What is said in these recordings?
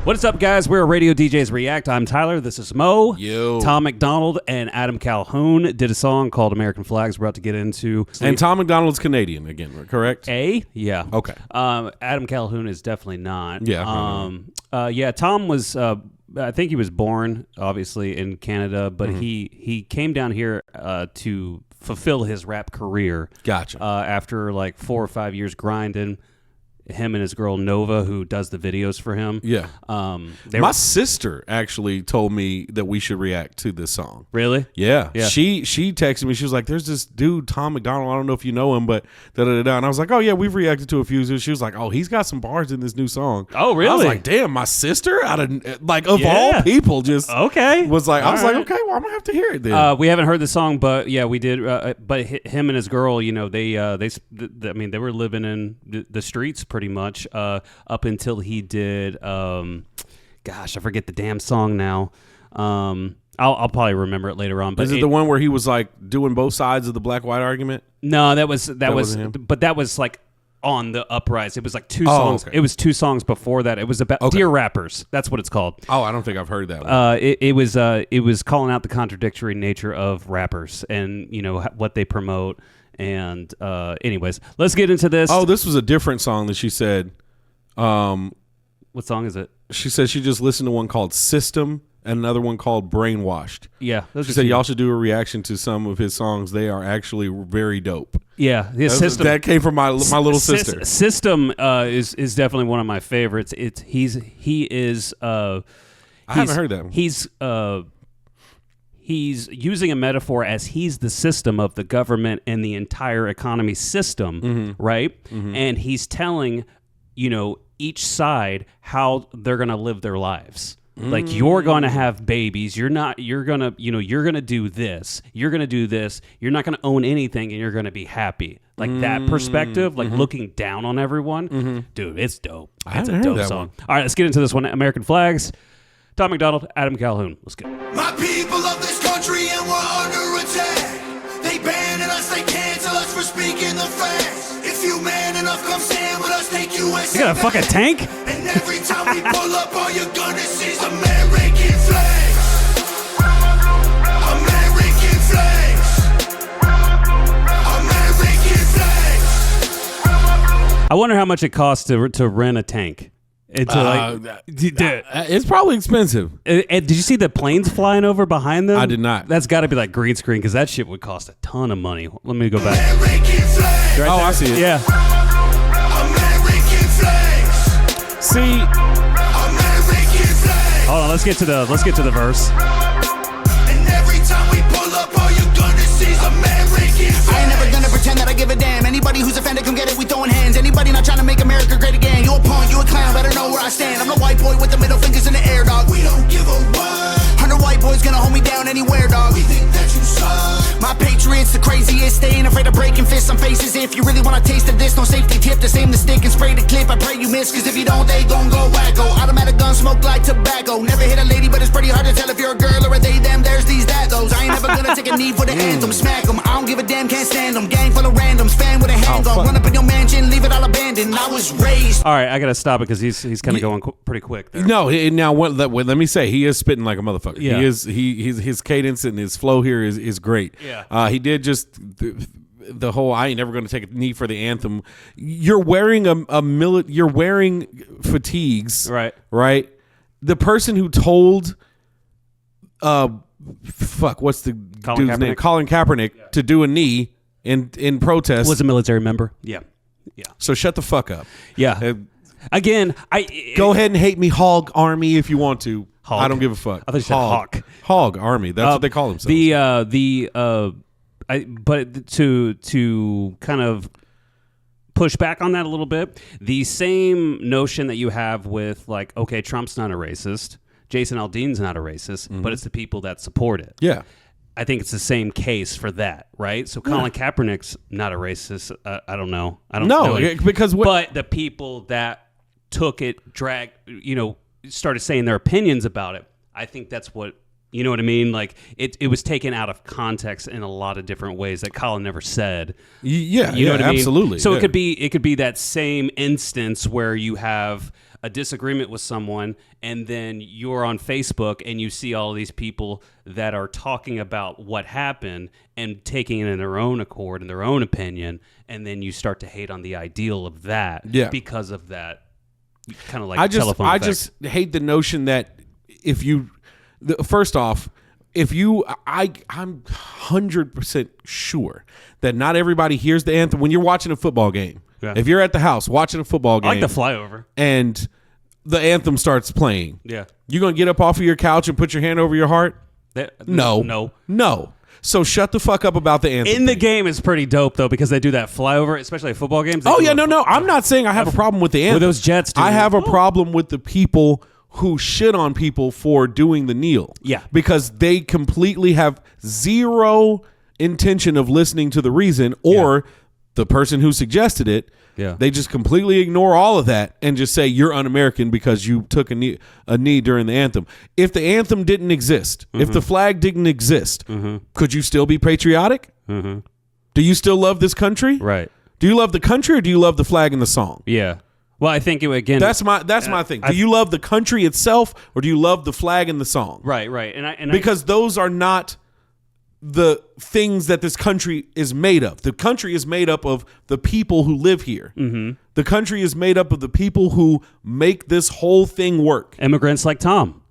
What's up, guys? We're Radio DJs React. I'm Tyler. This is Mo. Yo. Tom MacDonald and Adam Calhoun did a song called American Flags. We're about to get into. And Tom MacDonald's Canadian again, correct? Yeah. Okay. Adam Calhoun is definitely not. Yeah. Tom was. I think he was born, obviously, in Canada, but he came down here to fulfill his rap career. Gotcha. After like 4 or 5 years grinding. Him and his girl Nova, who does the videos for him. Yeah. My sister actually told me that we should react to this song. Really? Yeah. She texted me. She was like, "There's this dude, Tom MacDonald. I don't know if you know him, but da da da." And I was like, "Oh yeah, we've reacted to a few." She was like, "Oh, he's got some bars in this new song." Oh really? I was like, "Damn, my sister out of all people just was like." I was like, "Okay, well I'm gonna have to hear it then." We haven't heard the song, but yeah, we did. But him and his girl, they were living in the streets pretty much up until he did. Gosh, I forget the damn song now. I'll probably remember it later on. But is it the one where he was like doing both sides of the black-white argument? No, that was him? But that was like on the uprise. It was like two songs. Okay. It was 2 songs before that. It was about Dear Rappers. That's what it's called. Oh, I don't think I've heard that one. It was calling out the contradictory nature of rappers and what they promote. And anyways, let's get into this. Oh, this was a different song that she said. What song is it? She said she just listened to one called System and another one called Brainwashed. Yeah. She said y'all should do a reaction to some of his songs. They are actually very dope. Yeah. His System. That came from my little sister. System is definitely one of my favorites. I haven't heard that one. He's using a metaphor as he's the system of the government and the entire economy system, right? Mm-hmm. And he's telling, each side how they're going to live their lives. Like, you're going to have babies. You're going to do this. You're going to do this. You're not going to own anything and you're going to be happy. Like that perspective, like looking down on everyone. Dude, it's dope. It's a dope song. All right, let's get into this one. American Flags. Tom MacDonald, Adam Calhoun. Let's go. My people of this country and we're under attack. They banning us, they cancel us for speaking the facts. If you man enough, come stand with us, take USA. You got a fucking tank? And every time we pull up, all you're gonna see is American flags. American flags. American flags. I wonder how much it costs to rent a tank. It's probably expensive. Did you see the planes flying over behind them? I did not. That's got to be like green screen because that shit would cost a ton of money. Let me go back. Right I see it. Yeah. American flags. See. American flags. Hold on. Let's get to the verse. And every time we pull up, all you're gonna see is American flags. I ain't never gonna pretend that I give a damn. Anybody who's offended, come get it. We throwing hands. Anybody not trying to make America great again? You a punk, you a clown. Better know where I stand. I'm the white boy with the middle fingers in the air, dog. We don't give a what. 100 white boys gonna hold me down anywhere, dog. We think that you suck. My patriots the craziest. They ain't afraid of breaking fists on faces. If you really wanna taste of this, no safety tip. Just aim the stick and spray the clip. I pray you miss, cause if you don't, they gon' go wacko. Automatic gun smoke like tobacco. Never hit a lady, but it's pretty hard to tell if you're a girl or a they, them, there's these, that, those. I ain't never gonna take a knee for the anthem. Smack them, I don't give a damn, can't stand them. Gang full of randoms, fan with a handgun. Run up in your mansion, leave it all abandoned. I was raised. All right, I gotta stop it because he's kind of going pretty quick there. No, now let me say he is spitting like a motherfucker. Yeah. His cadence and his flow here is great. Yeah. He did just the whole I ain't never going to take a knee for the anthem. You're wearing you're wearing fatigues, right? The person who told what's the dude's name? Colin Kaepernick to do a knee in protest Was a military member. Yeah. So shut the fuck up. Yeah. Again, go ahead and hate me, Hog Army, if you want to. Hog. I don't give a fuck. I thought you said Hawk. Hog Army. That's what they call themselves. But to kind of push back on that a little bit, the same notion that you have with like, okay, Trump's not a racist, Jason Aldean's not a racist, but it's the people that support it. Yeah. I think it's the same case for that, right? So Colin Kaepernick's not a racist. I don't know. I don't know. Because but the people that took it, started saying their opinions about it. I think that's what, you know what I mean? Like it was taken out of context in a lot of different ways that Colin never said. Yeah, you know what I mean? Absolutely. So it could be that same instance where you have a disagreement with someone, and then you're on Facebook and you see all of these people that are talking about what happened and taking it in their own accord and their own opinion, and then you start to hate on the ideal of that because of that kind of like telephone effect. I just hate the notion that I'm 100% sure that not everybody hears the anthem when you're watching a football game. Yeah. If you're at the house watching a football game, I like the flyover, and the anthem starts playing, you gonna get up off of your couch and put your hand over your heart? No. So shut the fuck up about the anthem. In the game, it's pretty dope though because they do that flyover, especially at football games. I'm not saying I have a problem with the anthem. With those Jets, I have a problem with the people who shit on people for doing the kneel. Yeah. Because they completely have zero intention of listening to the reason or the person who suggested it. Yeah. They just completely ignore all of that and just say you're un-American because you took a knee during the anthem. If the anthem didn't exist, if the flag didn't exist, could you still be patriotic? Do you still love this country? Right. Do you love the country or do you love the flag and the song? Yeah. Well, I think again. That's my thing. Do you love the country itself, or do you love the flag and the song? Right. Because those are not the things that this country is made of. The country is made up of the people who live here. Mm-hmm. The country is made up of the people who make this whole thing work. Immigrants like Tom.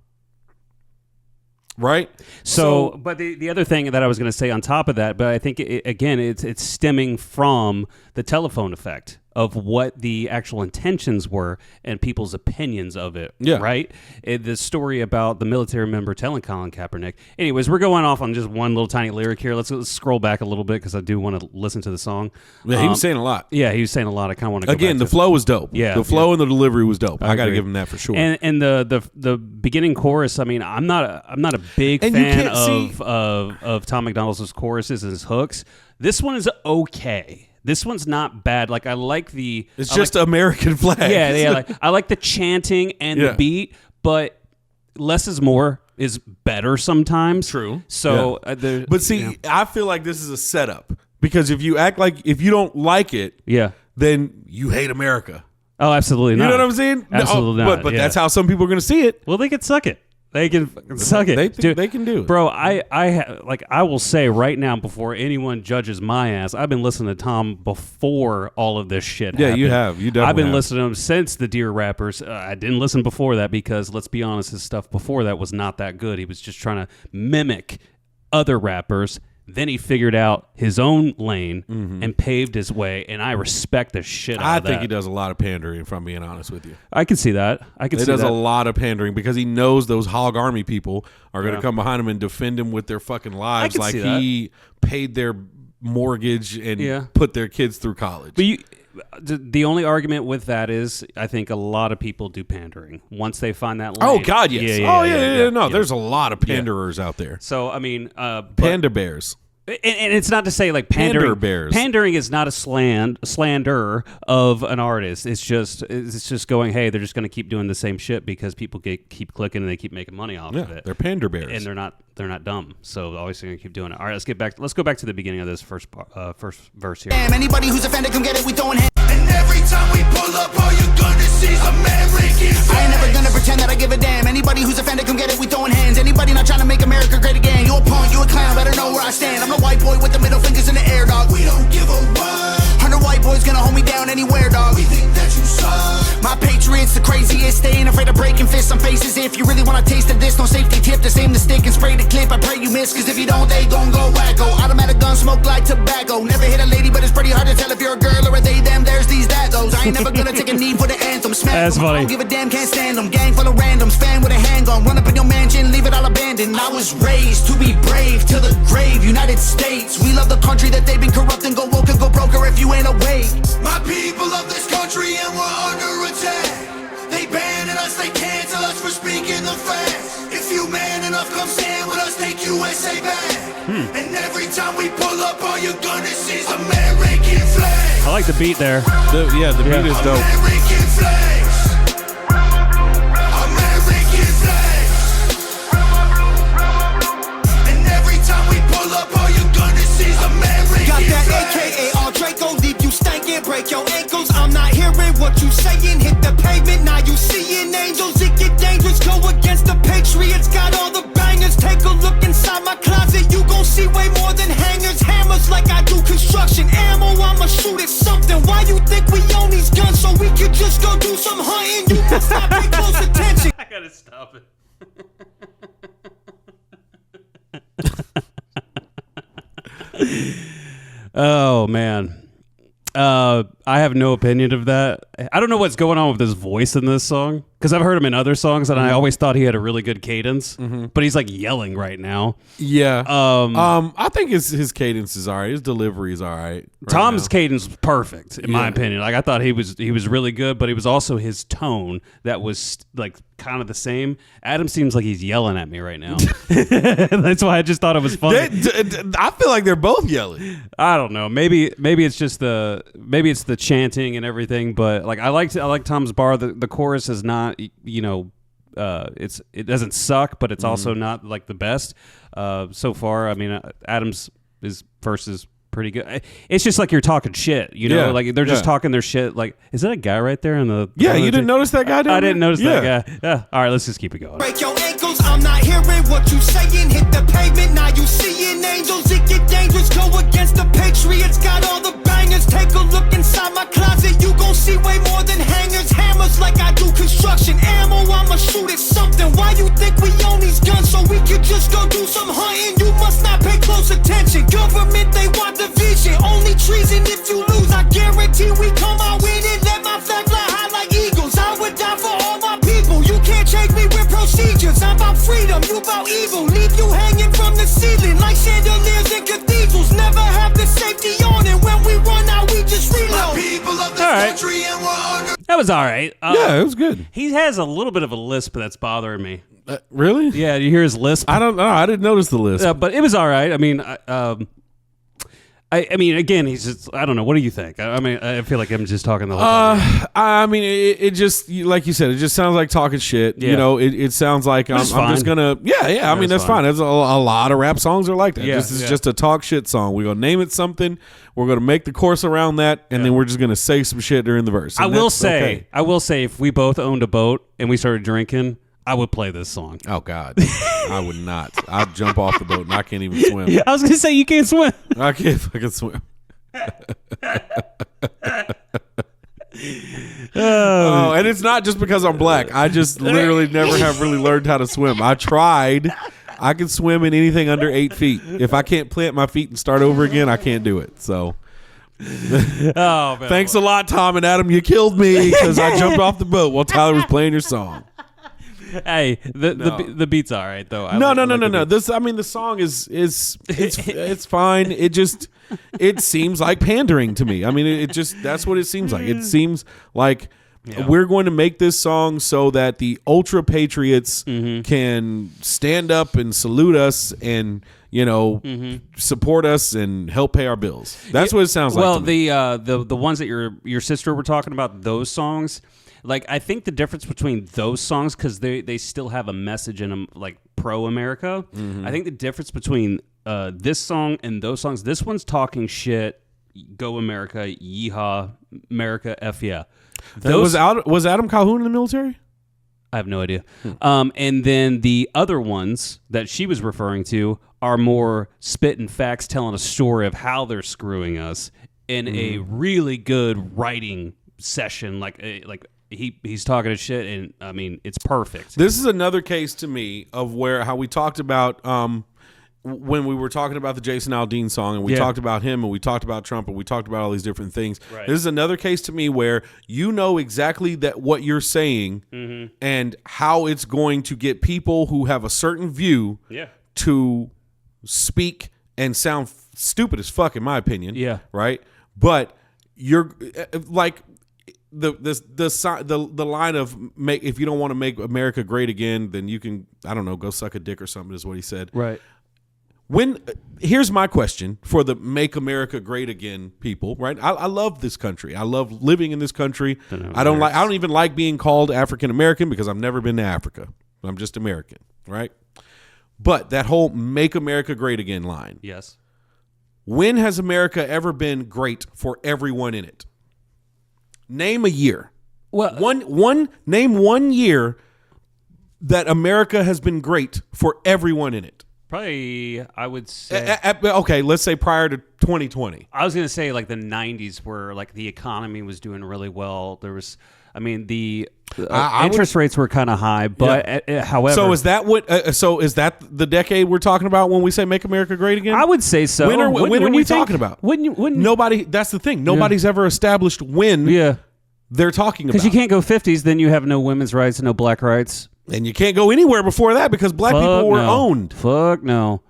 Right. So but the other thing that I was going to say on top of that, but I think it's stemming from the telephone effect of what the actual intentions were and people's opinions of it. Yeah. Right. The story about the military member telling Colin Kaepernick. Anyways, we're going off on just one little tiny lyric here. Let's scroll back a little bit because I do want to listen to the song. Yeah, he was saying a lot. Yeah, he was saying a lot. I kind of want to go again. The flow was dope. Yeah, the flow and the delivery was dope. I got to give him that for sure. And the beginning chorus. I mean, I'm not a big fan of Tom MacDonald's choruses and his hooks. This one is okay. This one's not bad. Like I like the. It's just American flag. Yeah. I like the chanting and the beat, but less is more is better sometimes. True. So, but see, I feel like this is a setup because if you act like if you don't like it, then you hate America. Oh, absolutely not. You know what I'm saying? Absolutely not. But that's how some people are going to see it. Well, they can suck it. They can suck it. They can do it. Bro, I will say right now before anyone judges my ass, I've been listening to Tom before all of this shit happened. You have. You definitely I've been have. listening to him since the Dear Rappers. I didn't listen before that because, let's be honest, his stuff before that was not that good. He was just trying to mimic other rappers. Then he figured out his own lane and paved his way, and I respect the shit out of that. I think he does a lot of pandering, if I'm being honest with you. I can see that. He does a lot of pandering because he knows those hog army people are going to come behind him and defend him with their fucking lives like he paid their mortgage and put their kids through college. But the only argument with that is I think a lot of people do pandering once they find that lane. Oh, God, yes. No, there's a lot of panderers out there. So, I mean... Panda bears. And it's not to say like pandering. Pandering is not a slander of an artist. It's just going, hey, they're just going to keep doing the same shit because people keep clicking and they keep making money off of it. They're pander bears, and they're not dumb. So obviously going to keep doing it. All right, let's go back to the beginning of this first verse here. Damn, anybody who's offended, come get it. We throwing hands. And every time we pull up, all you're gonna see is American flags. I ain't never gonna pretend that I give a damn. Anybody who's offended, come get it. We throwing hands. Anybody not trying to make America great again. You a punk, you a clown, better know where I stand. I'm the white boy with the middle fingers in the air, dog. We don't give a what. 100 white boys gonna hold me down anywhere, dog. We think that you suck. My patriots the craziest. They ain't afraid of breaking fists on faces. If you really wanna taste of this, no safety tip. Just aim the stick and spray the clip. I pray you miss, cause if you don't, they gon' go wacko. Automatic gun smoke like tobacco. Never hit a lady, but it's pretty hard to tell if you're a girl or a they, them, there's these, that, those. I ain't never gonna take a knee for the anthem. Smack That's them, funny. I don't give a damn, can't stand them. Gang full of randoms, fan with a handgun. Run up in your mansion, leave it all abandoned. I was raised to be brave, to the grave, United States. We love the country that they've been corrupting. Go woke and go broker if you ain't awake. My people love this country and we're under attack. They banning us, they cancel us for speaking the facts. If you man enough, come stand with us, take USA back. And every time we pull up, all you're gonna see is American flags. I like the beat there. The beat is dope. American flags. American flags. And every time we pull up, all you're gonna see is American flags. Got that AKA all Draco, leave you stankin', break your ankles. I'm not hearing what you saying hit the pavement. Now you seeing angels, it get dangerous. Go against the Patriots, got all the bangers. Take a look inside my closet, you gon' see way more than hangers. Hammers like I do construction. Ammo, I'ma shoot at something. Why you think we own these guns? So we could just go do some hunting. You must not pay close attention. I gotta stop it. Oh man. I have no opinion of that. I don't know what's going on with his voice in this song, because I've heard him in other songs and I always thought he had a really good cadence, but he's like yelling right now. Yeah. I think his cadence is all right. His delivery is all right. Tom's cadence was perfect in my opinion. Like I thought he was really good, but it was also his tone that was like kind of the same. Adam seems like he's yelling at me right now. That's why I just thought it was funny. I feel like they're both yelling. I don't know. Maybe it's just the chanting and everything, but like I like Tom's bar. The chorus is not, it doesn't suck, but it's also not like the best so far. I mean, Adam's verse is pretty good. It's just like you're talking shit, like they're just talking their shit. Like, is that a guy right there in the? Yeah, you didn't notice that guy? I didn't notice that guy. Yeah. All right, let's just keep it going. Break your ankles, I'm not hearing what you saying. Hit the pavement, now you seeing angels. It get dangerous, go against the Patriots. Got all the bangers. Take a look inside my closet, you gon' see way more than hangers. Hammers like I do construction. Ammo, I'ma shoot at something. Why you think we own these guns? So we could just go do some hunting. You must not pay close attention. Government, they want division. Only treason if you lose. I guarantee we come out winning. Let my flag fly high like eagles. I would die for all my people. You can't change me with procedures. I'm about freedom, you about evil. Leave you hanging from the ceiling like chandeliers in cathedrals. Never have the safety on, and when we run out, we just reload. People of this country and we're under. That was all right. Yeah, it was good. He has a little bit of a lisp that's bothering me. Really? Yeah, you hear his lisp? I don't know. I didn't notice the lisp. But it was all right. I mean, I mean, again, he's just, I don't know. What do you think? I mean, I feel like I'm just talking the whole time. I mean, it just, like you said, it just sounds like talking shit. Yeah. It sounds like I'm just going to, I mean, that's fine. There's a lot of rap songs are like that. Yeah, this is just a talk shit song. We're going to name it something. We're going to make the chorus around that, and then we're just going to say some shit during the verse. I will say, if we both owned a boat and we started drinking, I would play this song. Oh, God. I would not. I'd jump off the boat and I can't even swim. I was going to say, you can't swim. I can't fucking swim. And it's not just because I'm black. I just literally never have really learned how to swim. I tried. I can swim in anything under 8 feet. If I can't plant my feet and start over again, I can't do it. So... Oh, man. Thanks a lot, Tom and Adam. You killed me because I jumped off the boat while Tyler was playing your song. Hey, the beat's all right though. No. This, I mean, the song is it's fine. It seems like pandering to me. I mean, that's what it seems like. It seems like we're going to make this song so that the ultra patriots can stand up and salute us and support us and help pay our bills. That's what it sounds like. Well, to me. the ones that your sister were talking about, those songs. Like, I think the difference between those songs, because they still have a message in them, like pro-America. I think the difference between this song and those songs, this one's talking shit, go America, yeehaw, America, F yeah. Was Adam Calhoun in the military? I have no idea. And then the other ones that she was referring to are more spitting facts, telling a story of how they're screwing us in a really good writing session, like he's talking to shit, and I mean, it's perfect. This is another case to me of how we talked about when we were talking about the Jason Aldean song, and we talked about him, and we talked about Trump, and we talked about all these different things. Right. This is another case to me where you know exactly that what you're saying and how it's going to get people who have a certain view to speak and sound stupid as fuck, in my opinion. Yeah. Right. But you're like. The line of if you don't want to make America great again, then you can, I don't know, go suck a dick or something is what he said. Right. Here's my question for the Make America Great Again people, right? I love this country. I love living in this country. I don't even like being called African American because I've never been to Africa. I'm just American, right? But that whole Make America Great Again line. Yes. When has America ever been great for everyone in it? Name a year. Well, name one year that America has been great for everyone in it. probably I would say. Okay, let's say prior to 2020. I was gonna say like the '90s, where like the economy was doing really well. There was, I mean, the interest rates were kind of high, but however, so is that what? So is that the decade we're talking about when we say "Make America Great Again"? I would say so. When are we talking about? Wouldn't Nobody. That's the thing. Nobody's ever established when. Yeah. They're talking about. Because you can't go 50s, then you have no women's rights, no black rights. And you can't go anywhere before that because black people were owned. Fuck no.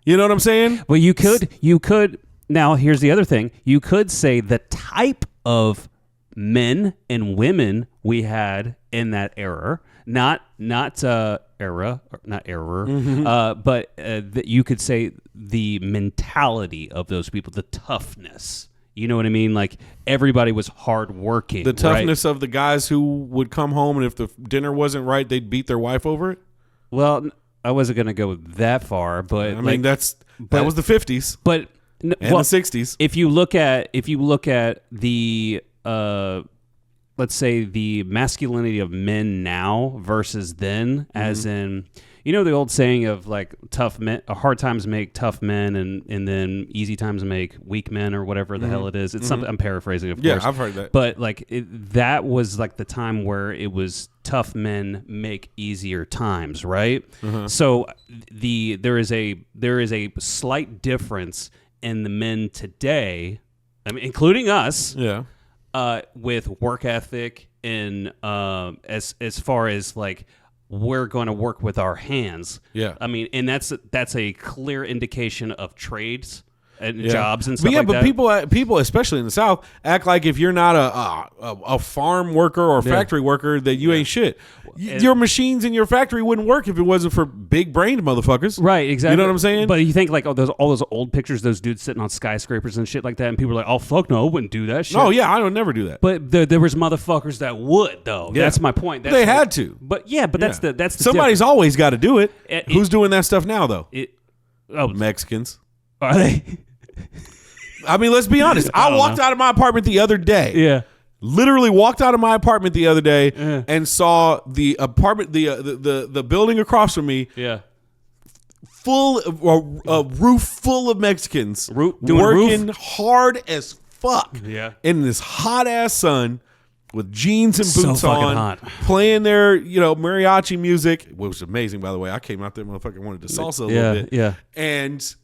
You know what I'm saying? Well, you could. Now, here's the other thing. You could say the type of men and women we had in that era, not error, but that you could say the mentality of those people, the toughness. You know what I mean? Like everybody was hardworking. The toughness of the guys who would come home and if the dinner wasn't right, they'd beat their wife over it. Well, I wasn't going to go that far, but I mean that was the 50s, but and the 60s. If you look at the let's say the masculinity of men now versus then, as in. You know the old saying of like tough men, hard times make tough men, and then easy times make weak men, or whatever the hell it is. It's something I'm paraphrasing, of course. Yeah, I've heard that. But like that was like the time where it was tough men make easier times, right? So there is a slight difference in the men today, I mean, including us, with work ethic and as far as like. We're going to work with our hands. Yeah. I mean, and that's a clear indication of trades and jobs and stuff like that. But people, especially in the South, act like if you're not a farm worker or factory worker, that you ain't shit. Your machines in your factory wouldn't work if it wasn't for big-brained motherfuckers. Right, exactly. You know what I'm saying? But you think like all those old pictures, those dudes sitting on skyscrapers and shit like that, and people are like, oh, fuck no, I wouldn't do that shit. Oh, yeah, I would never do that. But there was motherfuckers that would, though. Yeah. That's my point. They had to. But that's the Somebody's always got to do it. Who's doing that stuff now, though? Mexicans. Are they? I mean, let's be honest. I walked out of my apartment the other day. Yeah. Literally walked out of my apartment the other day and saw the apartment, the building across from me. Yeah. Full a roof full of Mexicans working hard as fuck. Yeah. In this hot ass sun with jeans and boots on, hot. Playing their mariachi music, which was amazing by the way. I came out there, motherfucker, wanted to salsa a little bit. Yeah. And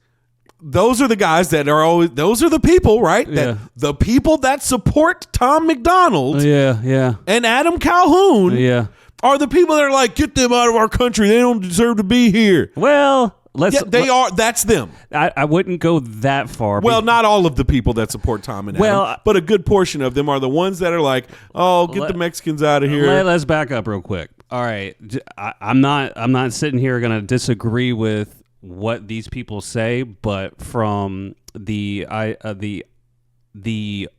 those are the guys that are always. Those are the people, right? Yeah. The people that support Tom MacDonald. Yeah. And Adam Calhoun. Yeah. Are the people that are like, get them out of our country. They don't deserve to be here. Well, they are. That's them. I wouldn't go that far. Well, not all of the people that support Tom and Adam, but a good portion of them are the ones that are like, oh, get the Mexicans out of here. Let's back up real quick. All right, I'm not sitting here going to disagree with what these people say, but from the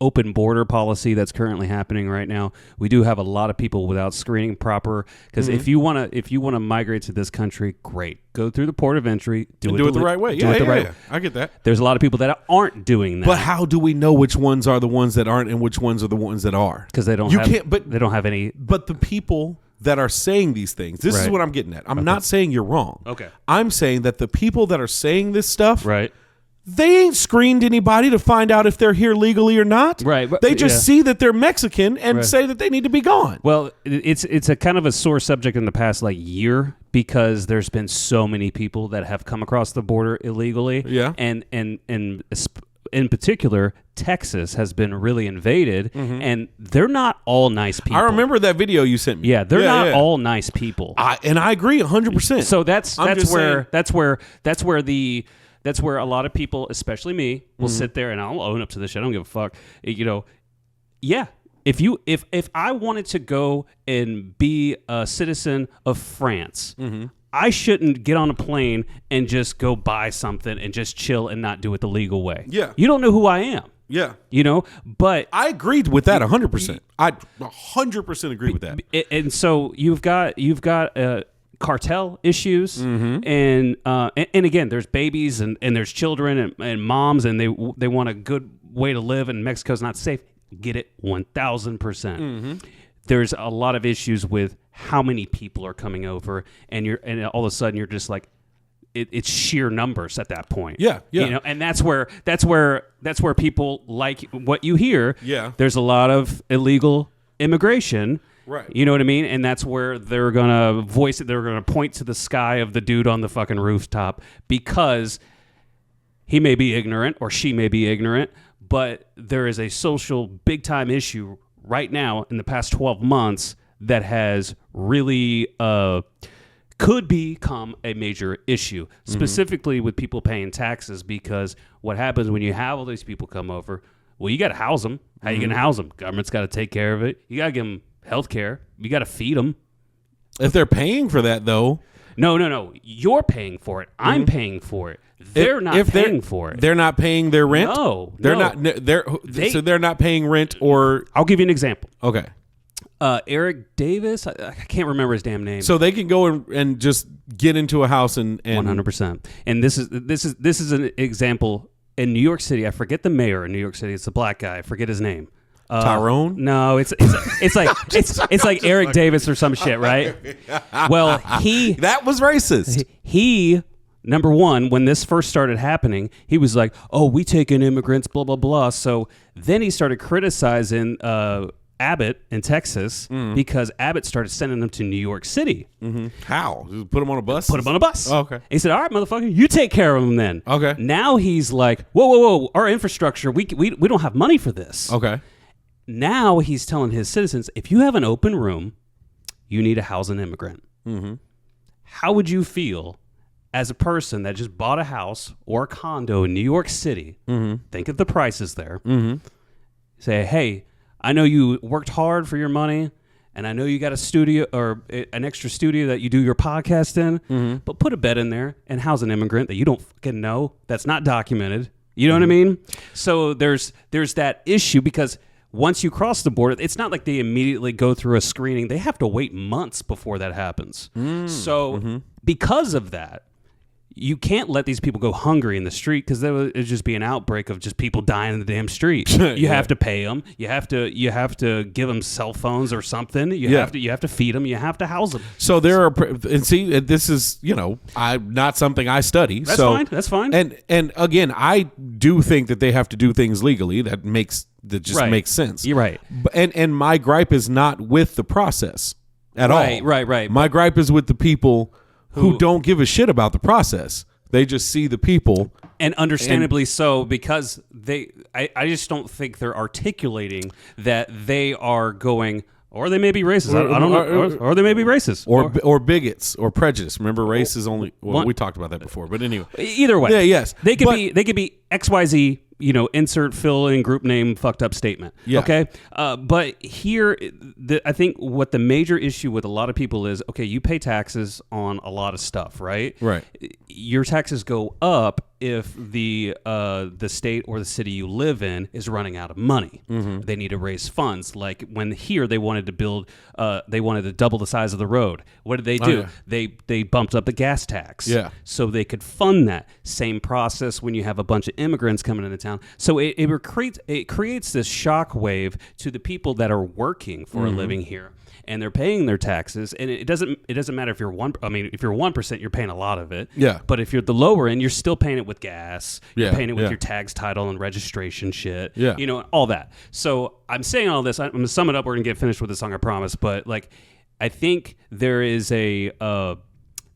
open border policy that's currently happening right now, we do have a lot of people without screening proper. Because if you want to migrate to this country, great, go through the port of entry, do it the right way. Yeah, I get that. There's a lot of people that aren't doing that. But how do we know which ones are the ones that aren't and which ones are the ones that are? Because they don't have any. But the people that are saying these things, this is what I'm getting at. I'm not saying you're wrong. Okay. I'm saying that the people that are saying this stuff, right, they ain't screened anybody to find out if they're here legally or not. Right. They just see that they're Mexican and say that they need to be gone. Well, it's a kind of a sore subject in the past year because there's been so many people that have come across the border illegally. Yeah. And in particular, Texas has been really invaded, and they're not all nice people. I remember that video you sent me. Yeah, they're not all nice people. And I agree 100%. So that's where a lot of people, especially me, will sit there, and I'll own up to this shit. I don't give a fuck. Yeah. If I wanted to go and be a citizen of France, I shouldn't get on a plane and just go buy something and just chill and not do it the legal way. Yeah. You don't know who I am. Yeah. But I agreed with that 100%. I 100% agree with that. And so you've got cartel issues, and again, there's babies and there's children and moms, and they want a good way to live, and Mexico's not safe. Get it 1,000%. there's a lot of issues with how many people are coming over, and all of a sudden you're just like, it's sheer numbers at that point. Yeah. You know, and that's where people like what you hear. Yeah. There's a lot of illegal immigration. Right. You know what I mean? And that's where they're gonna voice it. They're gonna point to the sky of the dude on the fucking rooftop because he may be ignorant or she may be ignorant, but there is a social big time issue right now in the past 12 months that has really could become a major issue, specifically with people paying taxes, because what happens when you have all these people come over, well, you got to house them. How you going to house them? Government's got to take care of it. You got to give them health care. You got to feed them. If they're paying for that, though. No. You're paying for it. I'm paying for it. They're not paying for it. They're not paying their rent? No. They're not. So they're not paying rent or... I'll give you an example. Okay. Eric Davis, I can't remember his damn name. So they can go and just get into a house and 100%. And this is an example in New York City. I forget the mayor in New York City. It's a black guy. I forget his name. Tyrone? No, it's like Eric Davis or some shit, right? Well, that was racist. He number one, when this first started happening, he was like, "Oh, we take in immigrants, blah blah blah." So then he started criticizing Abbott in Texas because Abbott started sending them to New York City. How? Put them on a bus? Put them on a bus. Oh, okay. He said, "All right, motherfucker, you take care of them then." Okay. Now he's like, "Whoa! Our infrastructure, we don't have money for this." Okay. Now he's telling his citizens, if you have an open room, you need to house an immigrant. How would you feel as a person that just bought a house or a condo in New York City? Think of the prices there. Say, hey, I know you worked hard for your money, and I know you got a studio or an extra studio that you do your podcast in, but put a bed in there and house an immigrant that you don't fucking know, that's not documented. You know what I mean? So there's that issue because once you cross the border, it's not like they immediately go through a screening. They have to wait months before that happens. So because of that, you can't let these people go hungry in the street because there would just be an outbreak of just people dying in the damn street. You have to pay them. You have to give them cell phones or something. You have to feed them. You have to house them. So there are, and see, this is not something I study. That's fine. And again, I do think that they have to do things legally. That just makes sense. You're right. And my gripe is not with the process at all. Right. My gripe is with the people who don't give a shit about the process. They just see the people. And understandably so, because I just don't think they're articulating that they are going, or they may be racist. I don't know. Or they may be racist. Or bigots or prejudice. Remember, race is only, we talked about that before, but anyway. Either way. Yeah, yes. They could be XYZ, insert fill in group name fucked up statement. Yeah. Okay. But here, I think what the major issue with a lot of people is, okay, you pay taxes on a lot of stuff, right? Right. Your taxes go up if the state or the city you live in is running out of money. They need to raise funds. Like when here they wanted to build, they wanted to double the size of the road. What did they do? They bumped up the gas tax. Yeah. So they could fund that. Same process when you have a bunch of immigrants coming into town. So it creates this shock wave to the people that are working for a living here. And they're paying their taxes, and it doesn't matter if you're one. I mean, if you're 1%, you're paying a lot of it. Yeah. But if you're the lower end, you're still paying it with gas. You're Yeah, paying it with yeah. your tags, title, and registration shit. Yeah. All that. So I'm saying all this. I'm gonna sum it up. We're gonna get finished with the song, I promise. But I think there is the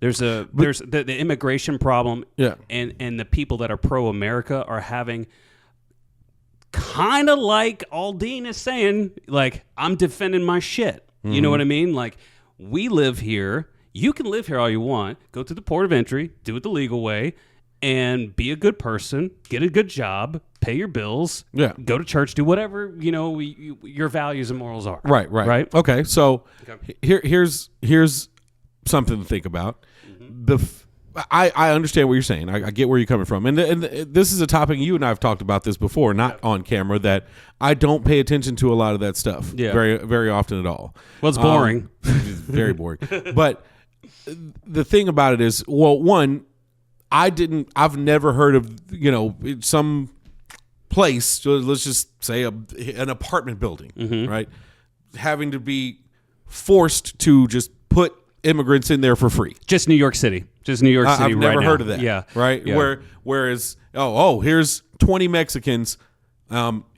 immigration problem. Yeah. And the people that are pro America are having. Kind of like Aldine is saying, I'm defending my shit. You know what I mean? We live here. You can live here all you want. Go to the port of entry, do it the legal way, and be a good person, get a good job, pay your bills, go to church, do whatever, your values and morals are. Right. Okay, so here's something to think about. I understand what you're saying. I get where you're coming from. And this is a topic, you and I have talked about this before, not on camera, that I don't pay attention to a lot of that stuff very, very often at all. Well, it's boring. It's very boring. But the thing about it is, well, one, I've never heard of, some place, let's just say an apartment building, right? having to be forced to just put immigrants in there for free. Just New York City. Just New York City. I've never right heard now. of that. Yeah. Right. Yeah. Whereas here's 20 Mexicans.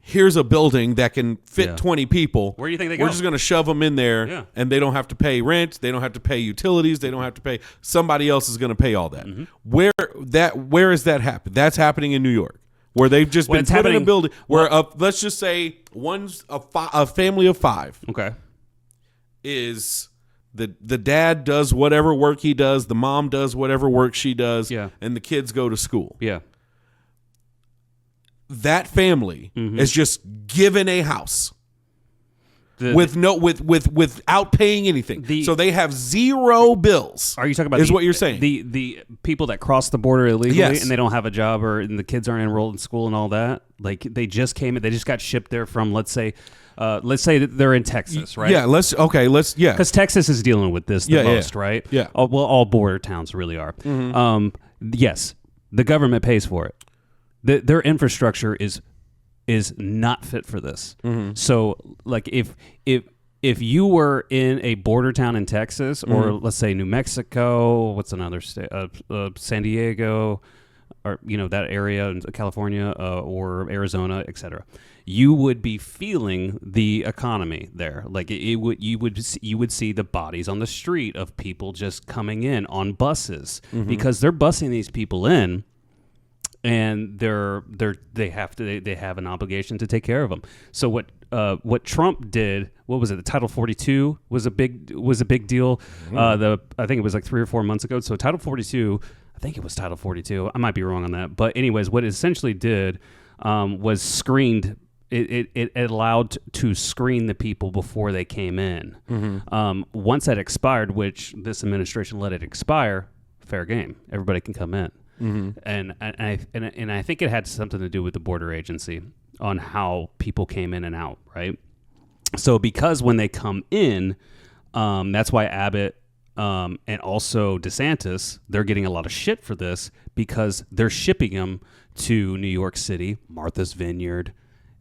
Here's a building that can fit 20 people. Where do you think they go? We're just going to shove them in there, and they don't have to pay rent. They don't have to pay utilities. They don't have to pay. Somebody else is going to pay all that. Mm-hmm. Where is that happen? That's happening in New York, where they've just been put in a building where let's just say one's a family of 5. Okay. Is the dad does whatever work he does, the mom does whatever work she does, and the kids go to school. Yeah. That family is just given a house without paying anything. So they have zero bills. Are you talking about what you're saying? The people that cross the border illegally Yes. and they don't have a job and the kids aren't enrolled in school and all that? Like they just got shipped there from, let's say that they're in Texas, right? Yeah, Because Texas is dealing with this the most, right? Yeah. All border towns really are. Yes, the government pays for it. Their infrastructure is not fit for this. So, like, if you were in a border town in Texas, or let's say New Mexico, what's another state, San Diego, or that area in California, or Arizona, etc., you would be feeling the economy there. Like you would see the bodies on the street of people just coming in on buses because they're busing these people in. And they have an obligation to take care of them. So what Trump did, what was it? The Title 42 was a big deal. I think it was like 3 or 4 months ago. So Title 42, I think it was Title 42. I might be wrong on that. But anyways, what it essentially did was screened. It allowed to screen the people before they came in. Once that expired, which this administration let it expire, fair game. Everybody can come in. And I think it had something to do with the border agency on how people came in and out, right? So because when they come in, that's why Abbott and also DeSantis, they're getting a lot of shit for this because they're shipping them to New York City, Martha's Vineyard,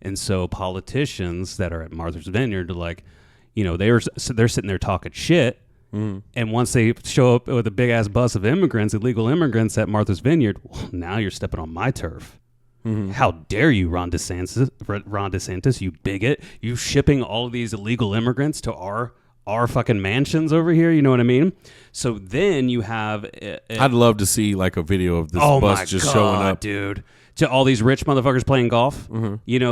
and so politicians that are at Martha's Vineyard are like, they're sitting there talking shit. And once they show up with a big ass bus of illegal immigrants at Martha's Vineyard, well, now you're stepping on my turf. How dare you, Ron DeSantis, you bigot? You shipping all of these illegal immigrants to our fucking mansions over here. You know what I mean? So then you have. I'd love to see like a video of this bus just showing up, dude. To all these rich motherfuckers playing golf.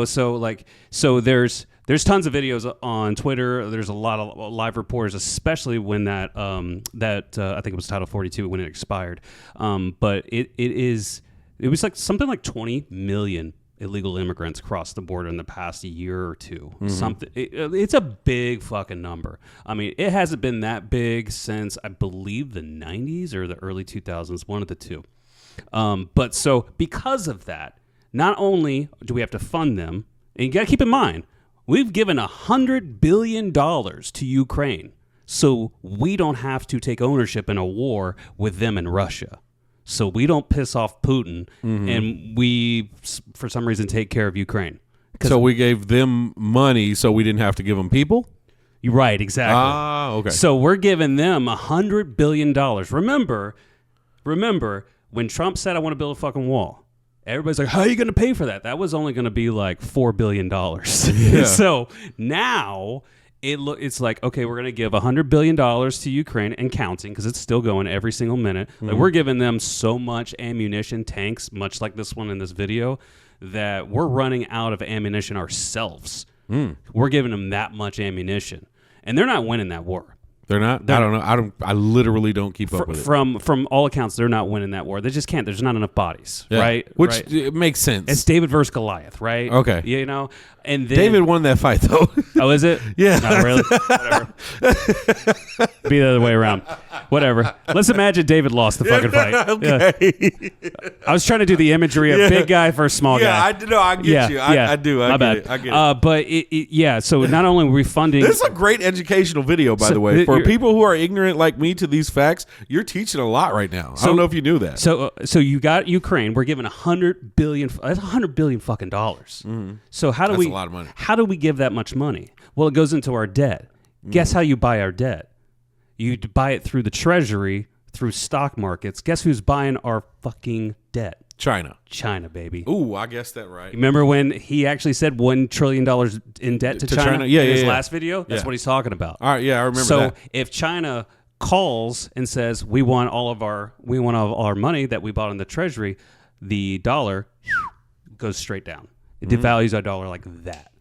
So there's tons of videos on Twitter. There's a lot of live reporters, especially when that I think it was Title 42 when it expired. But it was like something like 20 million illegal immigrants crossed the border in the past year or two. It's a big fucking number. I mean, it hasn't been that big since I believe the 90s or the early 2000s, one of the two. But so because of that, not only do we have to fund them, and you got to keep in mind, we've given $100 billion to Ukraine, so we don't have to take ownership in a war with them in Russia. So we don't piss off Putin, and we, for some reason, take care of Ukraine. So we gave them money so we didn't have to give them people? You're right, exactly. Ah, okay. So we're giving them $100 billion. Remember, when Trump said, I want to build a fucking wall, everybody's like, how are you going to pay for that? That was only going to be like $4 billion. So now it's like, okay, we're going to give $100 billion to Ukraine and counting because it's still going every single minute. Like we're giving them so much ammunition, tanks, much like this one in this video, that we're running out of ammunition ourselves. We're giving them that much ammunition. And they're not winning that war. They're not? I don't know. I literally don't keep up with it. From all accounts, they're not winning that war. They just can't. There's not enough bodies, right? Which it makes sense. It's David versus Goliath, right? Okay. And then, David won that fight, though. Oh, is it? Yeah. Not really. Whatever. Be the other way around. Whatever. Let's imagine David lost the fucking fight. Okay. Yeah. I was trying to do the imagery of big guy versus small guy. I get you. I do. I get it. I get it. But yeah. So not only are we funding, this is a great educational video, by the way, for people who are ignorant like me to these facts. You're teaching a lot right now. I don't know if you knew that. So you got Ukraine. We're giving $100 billion. That's $100 billion fucking dollars. Mm-hmm. So how do that's we? A lot of money. How do we give that much money? Well, it goes into our debt. Guess how you buy our debt? You buy it through the Treasury, through stock markets. Guess who's buying our fucking debt? China, baby. Ooh, I guessed that right. Remember when he actually said $1 trillion in debt to China? Yeah, in his last video? That's what he's talking about. All right, yeah, I remember that. So if China calls and says we want all of our money that we bought in the Treasury, the dollar goes straight down. It devalues our dollar like that.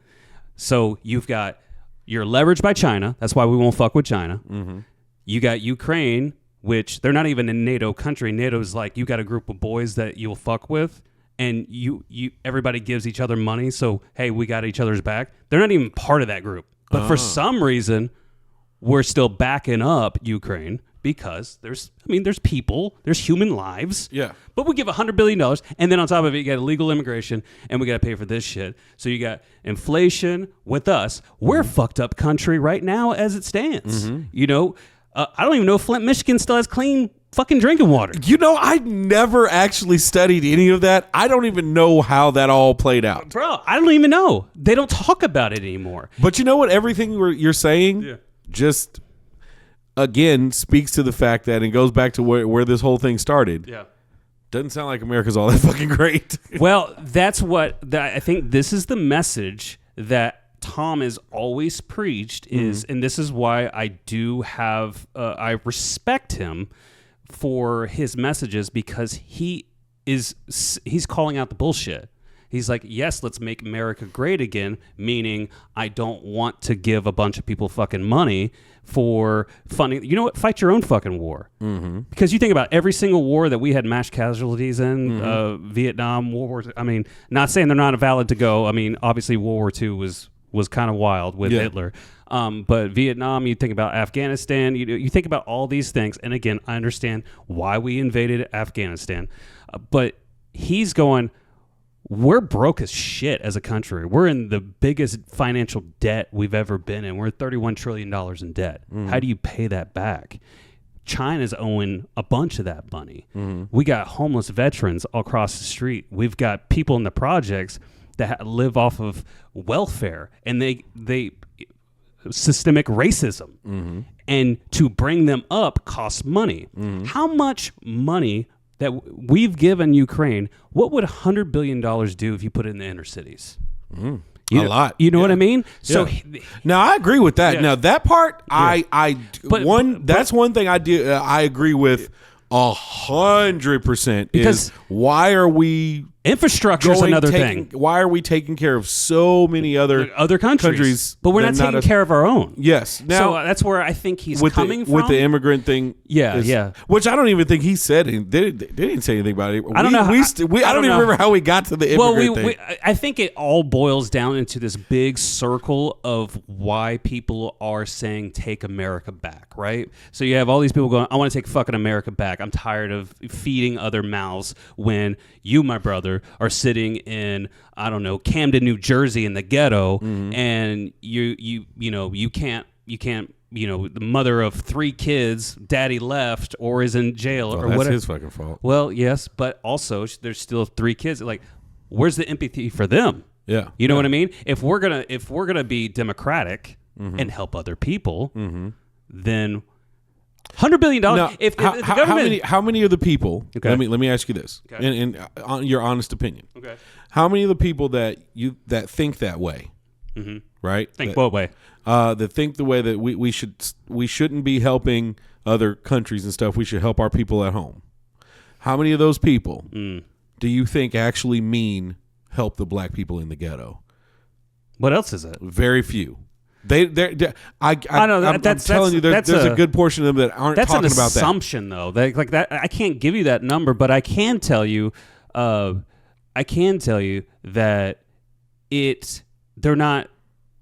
So you're leveraged by China. That's why we won't fuck with China. Mm-hmm. You got Ukraine, which they're not even a NATO country. NATO's like, you got a group of boys that you'll fuck with, and you everybody gives each other money. So hey, we got each other's back. They're not even part of that group. But for some reason, we're still backing up Ukraine because there's people, there's human lives. Yeah. But we give $100 billion, and then on top of it, you got illegal immigration, and we got to pay for this shit. So you got inflation with us. We're a fucked up country right now as it stands. Mm-hmm. You know, I don't even know if Flint, Michigan still has clean fucking drinking water. You know, I never actually studied any of that. I don't even know how that all played out. Bro, I don't even know. They don't talk about it anymore. But you know what? Everything you're saying just... again, speaks to the fact that, and goes back to where this whole thing started. Yeah. Doesn't sound like America's all that fucking great. Well, that's I think this is the message that Tom has always preached is, and this is why I do have, I respect him for his messages, because he's calling out the bullshit. He's like, yes, let's make America great again, meaning I don't want to give a bunch of people fucking money for funding. You know what? Fight your own fucking war. Mm-hmm. Because you think about every single war that we had mass casualties in, Vietnam, World War II. I mean, not saying they're not valid to go. I mean, obviously World War II was kind of wild with Hitler. But Vietnam, you think about Afghanistan, you think about all these things. And again, I understand why we invaded Afghanistan. But he's going... we're broke as shit as a country. We're in the biggest financial debt we've ever been in. We're $31 trillion in debt. How do you pay that back? China's owing a bunch of that money. We got homeless veterans all across the street. We've got people in the projects that live off of welfare, and they systemic racism. And to bring them up costs money. How much money that we've given Ukraine, what would $100 billion do if you put it in the inner cities? A lot. You know what I mean? So now I agree with that. Yeah. Now that part, that's one thing I do. I agree with 100%. Is why are we infrastructure is another thing? Why are we taking care of so many other countries, but we're not taking care of our own? Yes. Now so that's where I think he's coming from with the immigrant thing. Which I don't even think he said. They didn't say anything about it. I don't know. I don't even remember how we got to the immigrant thing. I think it all boils down into this big circle of why people are saying take America back, right? So you have all these people going, I want to take fucking America back. I'm tired of feeding other mouths when you, my brother, are sitting in, I don't know, Camden, New Jersey in the ghetto, and you can't, the mother of 3 kids, daddy left or is in jail or whatever. That's his fucking fault. Well, yes, but also there's still 3 kids. Like, where's the empathy for them? Yeah. You know what I mean? If we're gonna be democratic and help other people, then $100 billion. Now, if the government, how many of the people? Okay. Let me ask you this, in your honest opinion. Okay. How many of the people that think that way, right? Think what way? That think the way that we shouldn't be helping other countries and stuff. We should help our people at home. How many of those people do you think actually mean help the black people in the ghetto? What else is it? Very few. I know I'm telling you, there's a good portion of them that aren't talking about that. That's an assumption, though. Like that, I can't give you that number, but I can tell you, that they're not.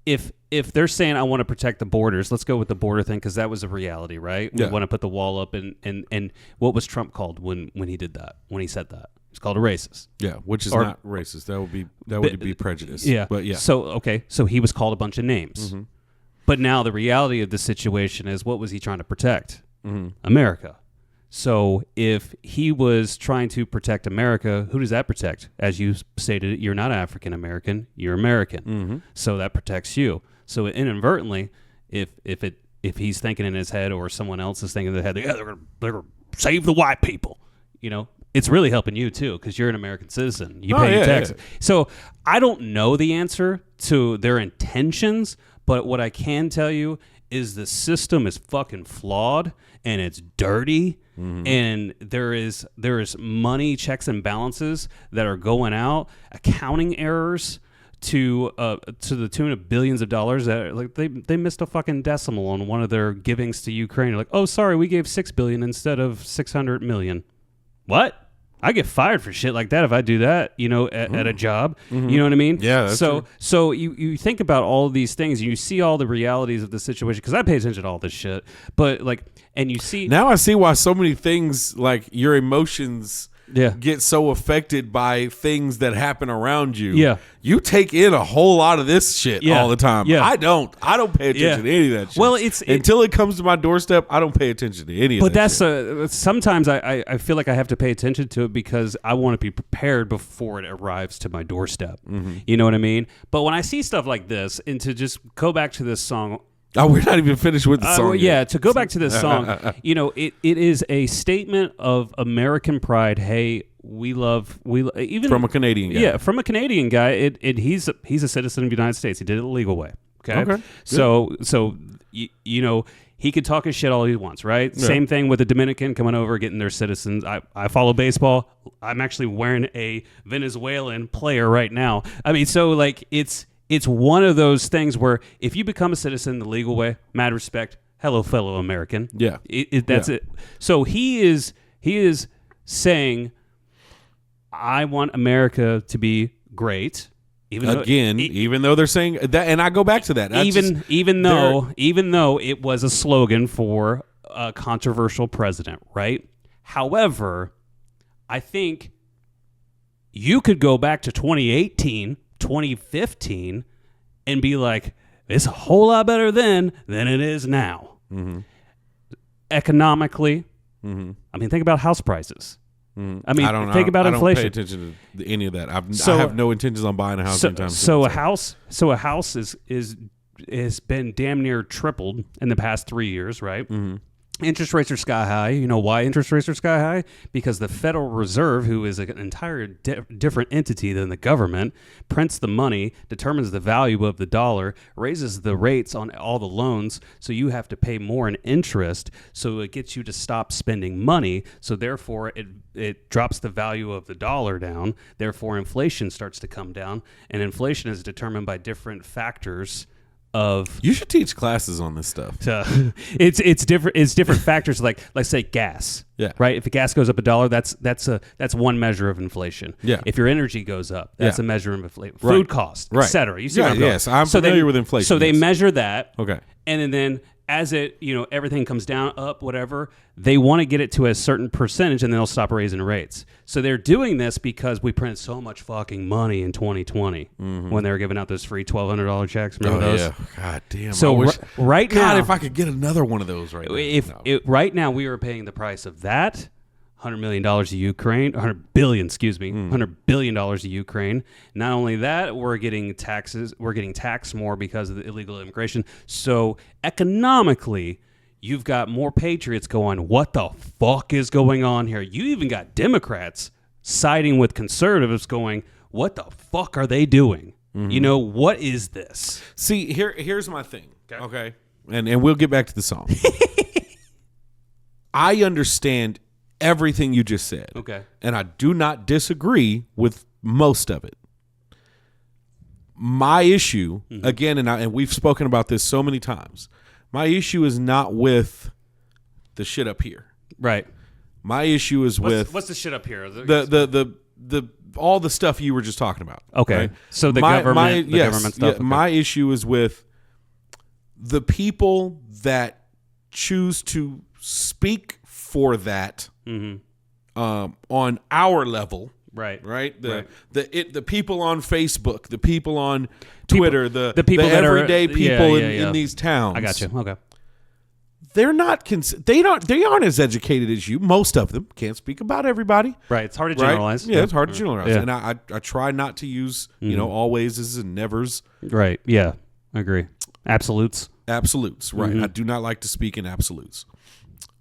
If if they're saying I want to protect the borders, let's go with the border thing because that was a reality, right? Yeah. We want to put the wall up, and what was Trump called when he did that? When he said that, he's called a racist. Yeah, which is not racist. That would be prejudice. Yeah, but yeah. So he was called a bunch of names, but now the reality of the situation is, what was he trying to protect? America. So if he was trying to protect America, who does that protect? As you stated, you're not African American, you're American. So that protects you. So inadvertently, if he's thinking in his head, or someone else is thinking in their head, yeah, they're gonna save the white people, it's really helping you too, because you're an American citizen. You pay your taxes. Yeah. So I don't know the answer to their intentions, but what I can tell you is the system is fucking flawed and it's dirty, and there is money, checks and balances that are going out, accounting errors to the tune of billions of dollars that, like, they missed a fucking decimal on one of their givings to Ukraine. They're like, oh, sorry, we gave $6 billion instead of $600 million. What? I get fired for shit like that if I do that, at a job. You know what I mean? Yeah. That's true. So you think about all of these things, and you see all the realities of the situation, because I pay attention to all this shit. But and you see now, I see why so many things, like your emotions, get so affected by things that happen around you. Yeah. You take in a whole lot of this shit all the time. Yeah. I don't pay attention to any of that shit. Well, until it comes to my doorstep, I don't pay attention to any of that shit. But sometimes I feel like I have to pay attention to it because I want to be prepared before it arrives to my doorstep. You know what I mean? But when I see stuff like this, and to just go back to this song. Oh, we're not even finished with the song yet. To go back to this song, it is a statement of American pride. Hey, we love even from a Canadian guy. Yeah, from a Canadian guy. He's a citizen of the United States. He did it the legal way. Okay. So he could talk his shit all he wants, right? Yeah. Same thing with the Dominican coming over, getting their citizens. I follow baseball. I'm actually wearing a Venezuelan player right now. I mean, so it's one of those things where if you become a citizen the legal way, mad respect, hello, fellow American. Yeah. That's it. So he is saying, I want America to be great. Even though they're saying that, and I go back to that. Even though it was a slogan for a controversial president, right? However, I think you could go back to 2018, 2015, and be like, it's a whole lot better then than it is now. Economically, I mean, think about house prices. I mean, think about inflation. I don't pay attention to any of that. I have no intentions on buying a house anytime soon. So a house has been damn near tripled in the past 3 years, right? Interest rates are sky high. You know why interest rates are sky high? Because the Federal Reserve, who is an entire different entity than the government, prints the money, determines the value of the dollar, raises the rates on all the loans, so you have to pay more in interest, so it gets you to stop spending money, so therefore it drops the value of the dollar down, therefore inflation starts to come down, and inflation is determined by different factors. You should teach classes on this stuff. It's different factors, like let's say gas. Yeah. Right. If the gas goes up $1, that's one measure of inflation. Yeah. If your energy goes up, that's a measure of inflation. Food costs, etc. You see what I'm going? Yes, I'm familiar with inflation. So they measure that. Okay. And then as everything comes down, up, whatever, they want to get it to a certain percentage, and then they'll stop raising rates. So they're doing this because we printed so much fucking money in 2020 when they were giving out those free $1,200 checks. Remember those? Yeah. God damn. So right now, if I could get another one of those right now. Right now we are paying the price of that. $100 million to Ukraine, $100 billion to Ukraine. Not only that, we're getting taxed more because of the illegal immigration. So economically, you've got more patriots going, what the fuck is going on here? You even got Democrats siding with conservatives going, what the fuck are they doing? What is this? See, here's my thing. Okay? And we'll get back to the song. I understand everything you just said. Okay. And I do not disagree with most of it. My issue, again, and we've spoken about this so many times, my issue is not with the shit up here. Right. My issue is what's the shit up here? The all the stuff you were just talking about. Okay. Right? So the government stuff. My issue is with the people that choose to speak for that on our level, right? The people on Facebook, the people on Twitter, the people that everyday people in these towns. I got you. Okay. They're not. They aren't as educated as you. Most of them can't speak about everybody. Right. It's hard to generalize. Yeah, it's hard to generalize. And I try not to use alwayses and nevers. Right. Yeah. I agree. Absolutes. Right. I do not like to speak in absolutes.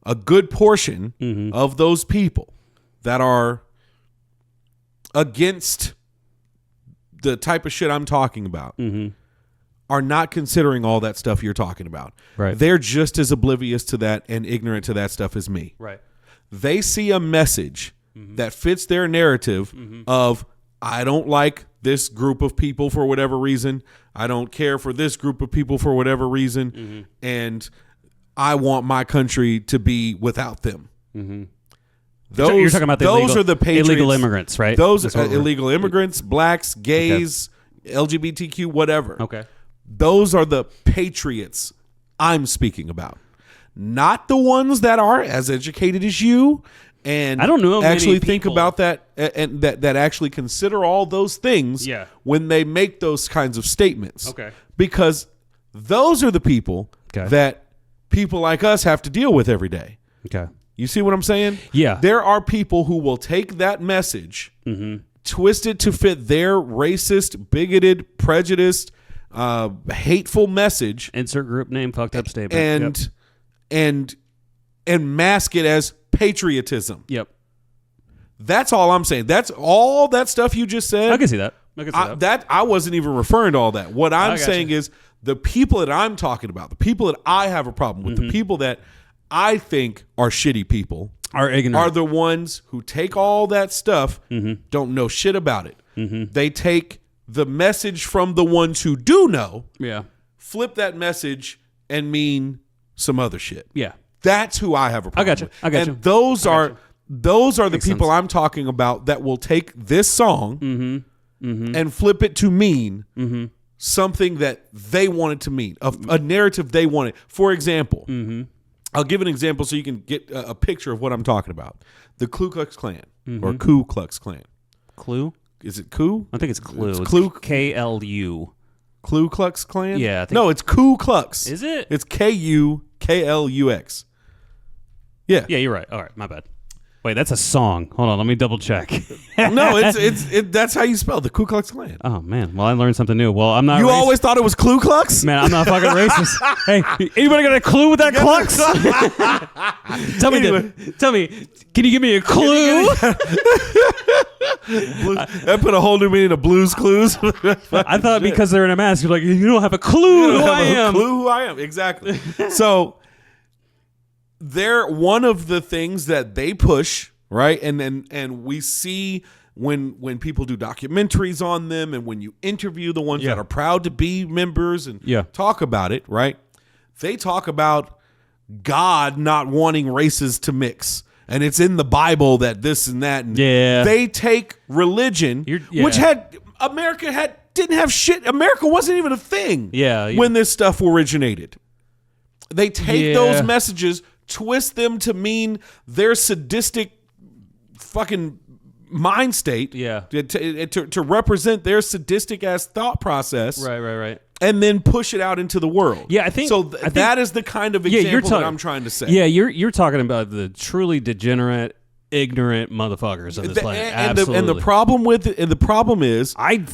A good portion of those people that are against the type of shit I'm talking about are not considering all that stuff you're talking about. Right. They're just as oblivious to that and ignorant to that stuff as me. Right. They see a message that fits their narrative of, I don't like this group of people for whatever reason. I don't care for this group of people for whatever reason. And I want my country to be without them. You're talking about those are the patriots, illegal immigrants, right? Those are illegal immigrants, blacks, gays, LGBTQ, whatever. Okay. Those are the patriots I'm speaking about, not the ones that are as educated as you and I don't know actually many think people. about that and that actually consider all those things when they make those kinds of statements. Okay. Because those are the people that people like us have to deal with every day. Okay. You see what I'm saying? Yeah. There are people who will take that message, twist it to fit their racist, bigoted, prejudiced, hateful message. Insert group name, fucked up statement. And mask it as patriotism. Yep. That's all I'm saying. That's all that stuff you just said. I can see that. I wasn't even referring to all that. What I'm saying is the people that I'm talking about, the people that I have a problem with, the people that I think are shitty people, are ignorant, are the ones who take all that stuff, don't know shit about it. They take the message from the ones who do know, flip that message and mean some other shit. Yeah. That's who I have a problem with. I got you. And those are the people I'm talking about that will take this song and flip it to mean something that they want it to mean, a narrative they want it. For example, I'll give an example so you can get a picture of what I'm talking about. The Ku Klux Klan or Ku Klux Klan. Clue? Is it Ku? I think it's Clue. It's Clue. KLU. Ku Klux Klan? Yeah. No, it's Ku Klux. Is it? It's KUKLUX. Yeah. Yeah, you're right. All right, my bad. Wait, that's a song. Hold on, let me double check. No, it's that's how you spell the Ku Klux Klan. Oh man, well I learned something new. Well, I'm not. You racist. always thought it was Ku Klux? Man, I'm not fucking racist. Hey, anybody got a clue with that Klux? Tell me. Can you give me a clue? That put a whole new meaning to Blues Clues. I thought because they're in a mask, you're like, you don't have a clue who I am. Clue who I am, exactly. So they're one of the things that they push, right? And we see when people do documentaries on them and when you interview the ones that are proud to be members and talk about it, right? They talk about God not wanting races to mix. And it's in the Bible that this and that. And they take religion, which didn't have shit. America wasn't even a thing when this stuff originated. They take those messages, twist them to mean their sadistic fucking mind state to represent their sadistic ass thought process. Right. And then push it out into the world. Yeah, I think so. That is the kind of example that I'm trying to say. Yeah, you're talking about the truly degenerate, ignorant motherfuckers of this planet. Absolutely. And the problem with it, and the problem is, I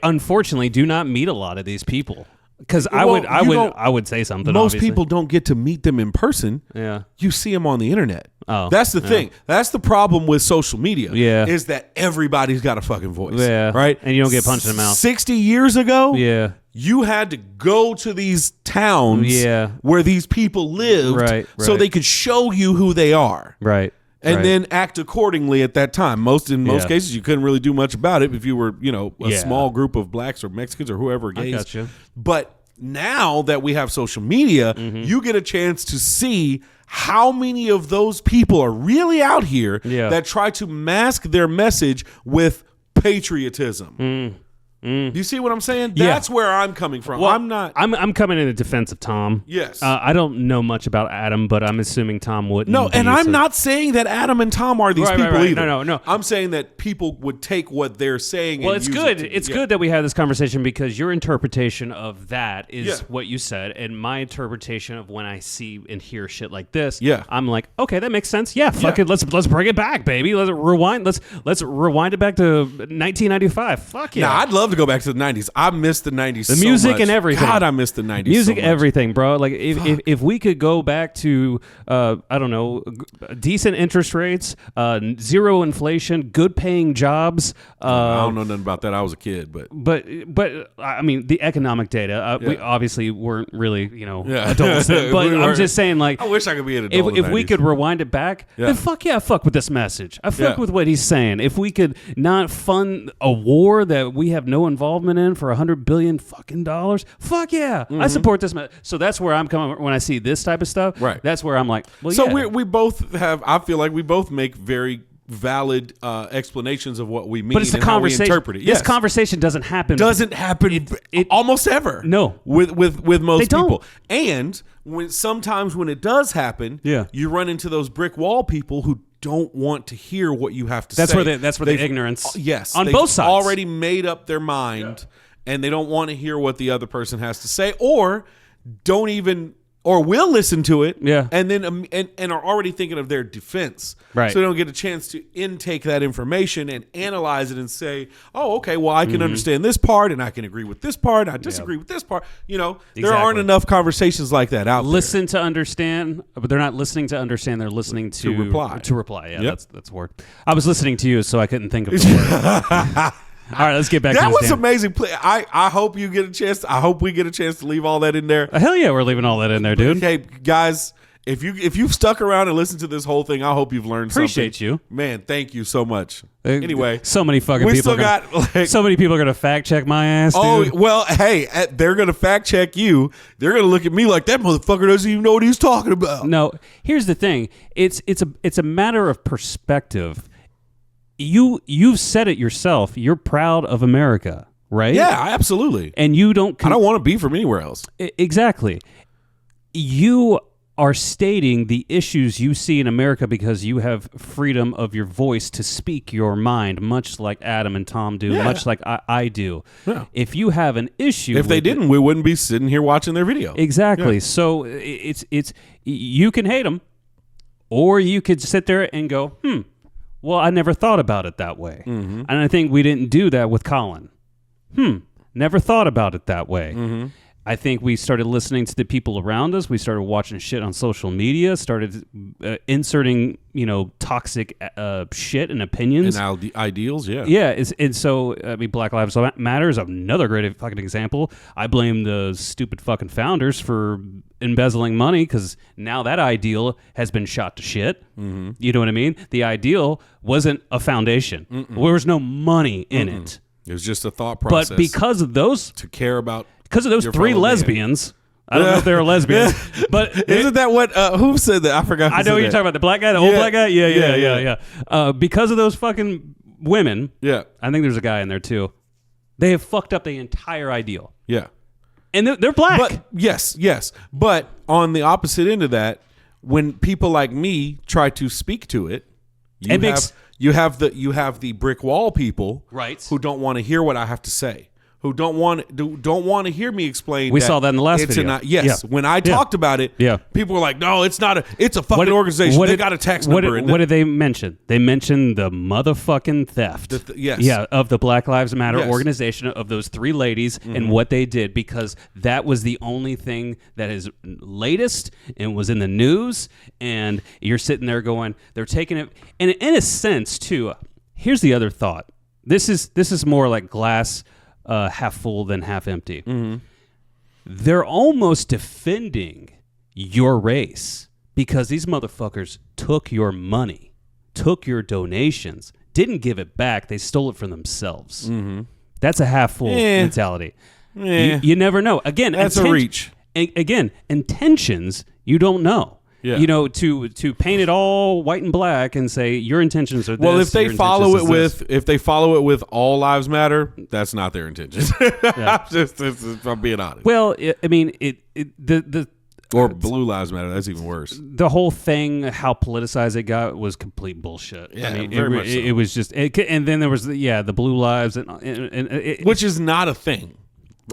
unfortunately do not meet a lot of these people because I would say something. Most obviously. people don't get to meet them in person. Yeah, you see them on the internet. Oh, that's the thing. That's the problem with social media. Yeah, is that everybody's got a fucking voice. Yeah, right. And you don't get punched in the mouth. 60 years ago. Yeah. You had to go to these towns where these people lived so they could show you who they are. Right. And then act accordingly at that time. In most cases, you couldn't really do much about it if you were, a small group of blacks or Mexicans or whoever gays. I gotcha. But now that we have social media, you get a chance to see how many of those people are really out here that try to mask their message with patriotism. You see what I'm saying? Yeah. That's where I'm coming from. Well, I'm not. I'm coming in defense of Tom. Yes. I don't know much about Adam, but I'm assuming Tom wouldn't. No, and I'm not saying that Adam and Tom are these people either. No. I'm saying that people would take what they're saying. Well, and it's use good. It It's good that we had this conversation because your interpretation of that is Yeah. what you said, and my interpretation of when I see and hear shit like this, Yeah. I'm like, okay, that makes sense. Yeah, fuck it. Let's bring it back, baby. Let's rewind. Let's rewind it back to 1995. Fuck yeah. Nah, I'd love to go back to the 90s. I miss the 90s. The so music much. and everything. God, I miss the 90s. Music, so much. everything, bro. Like if we could go back to I don't know, decent interest rates, zero inflation, good paying jobs. I don't know nothing about that. I was a kid, but I mean the economic data. We Yeah. obviously weren't really Yeah. adults, then, but I'm just saying like. I wish I could be an adult. If we could rewind it back, then fuck with this message. I fuck with what he's saying. If we could not fund a war that we have no involvement in for $100 billion fucking dollars, fuck yeah, I support this. So that's where I'm coming when I see this type of stuff. Right. That's where I'm like, well, So yeah. we both have. I feel like we both make very valid explanations of what we mean. But it's the and how we conversation. interpret it. This Yes. conversation doesn't happen. Doesn't happen almost ever. No. with most They don't. people. And sometimes when it does happen, Yeah. you run into those brick wall people who don't want to hear what you have to That's say. where the They've- ignorance. Yes, on they've both sides. already made up their mind, and they don't want to hear what the other person has to say, or don't even. Or will listen to it, and then and are already thinking of their defense, right? So they don't get a chance to intake that information and analyze it and say, "Oh, okay, well, I can understand this part, and I can agree with this part. I disagree with this part." You know, there aren't enough conversations like that out there. Listen to understand, but they're not listening to understand. They're listening to reply. To reply, yeah, that's a word. I was listening to you, so I couldn't think of the word. All right, let's get back to That this was damn. amazing. I hope you get a chance. I hope we get a chance to leave all that in there. Hell yeah, we're leaving all that in there, dude. Okay, guys, if you've stuck around and listened to this whole thing, I hope you've learned Appreciate something. you. Man, thank you so much. Anyway, so many fucking we people. So many people are gonna fact check my ass. Dude. Oh well, hey, they're gonna fact check you. They're gonna look at me like that motherfucker doesn't even know what he's talking about. No, here's the thing. It's a matter of perspective. You've said it yourself. You're proud of America, right? Yeah, absolutely. And you don't. I don't want to be from anywhere else. Exactly. You are stating the issues you see in America because you have freedom of your voice to speak your mind, much like Adam and Tom do, much like I do. Yeah. If you have an issue, if they didn't, we wouldn't be sitting here watching their video. Exactly. Yeah. So it's you can hate them, or you could sit there and go, well, I never thought about it that way. Mm-hmm. And I think we didn't do that with Colin. Never thought about it that way. Mm-hmm. I think we started listening to the people around us. We started watching shit on social media, started inserting, toxic shit and opinions. And ideals, yeah. Yeah, and so, I mean, Black Lives Matter is another great fucking example. I blame the stupid fucking founders for embezzling money because now that ideal has been shot to shit. Mm-hmm. You know what I mean? The ideal wasn't a foundation. There was no money in it. It was just a thought process. But because of those... To care about... Because of those three lesbians... I don't know if they were lesbians, but isn't that what? Who said that? I forgot. I know what you're talking about. The black guy, the old black guy. Yeah. Because of those fucking women. Yeah. I think there's a guy in there too. They have fucked up the entire ideal. Yeah. And they're black. But yes. But on the opposite end of that, when people like me try to speak to it, you have the brick wall people, right, who don't want to hear what I have to say. Who don't want to hear me explain. We saw that in the last video. When I talked about it, people were like, "No, it's not it's a fucking organization. They got a tax number." What did they mention? They mentioned the motherfucking theft. Of the Black Lives Matter organization of those three ladies and what they did, because that was the only thing that is latest and was in the news. And you're sitting there going, they're taking it, and in a sense too. Here's the other thought. This is more like glass. Half full than half empty. Mm-hmm. They're almost defending your race because these motherfuckers took your money, took your donations, didn't give it back. They stole it from themselves. Mm-hmm. That's a half full mentality. You never know. Again, that's a reach. Again, intentions, you don't know. Yeah. You know, to paint it all white and black and say your intentions are this. Well, if they your follow intentions is this. if they follow it with all lives matter, that's not their intention. If I'm being honest. Well, I mean, the or blue lives matter. That's even worse. The whole thing, how politicized it got, was complete bullshit. Yeah, I mean, very much so. It was just, and then there was the blue lives, Which is not a thing.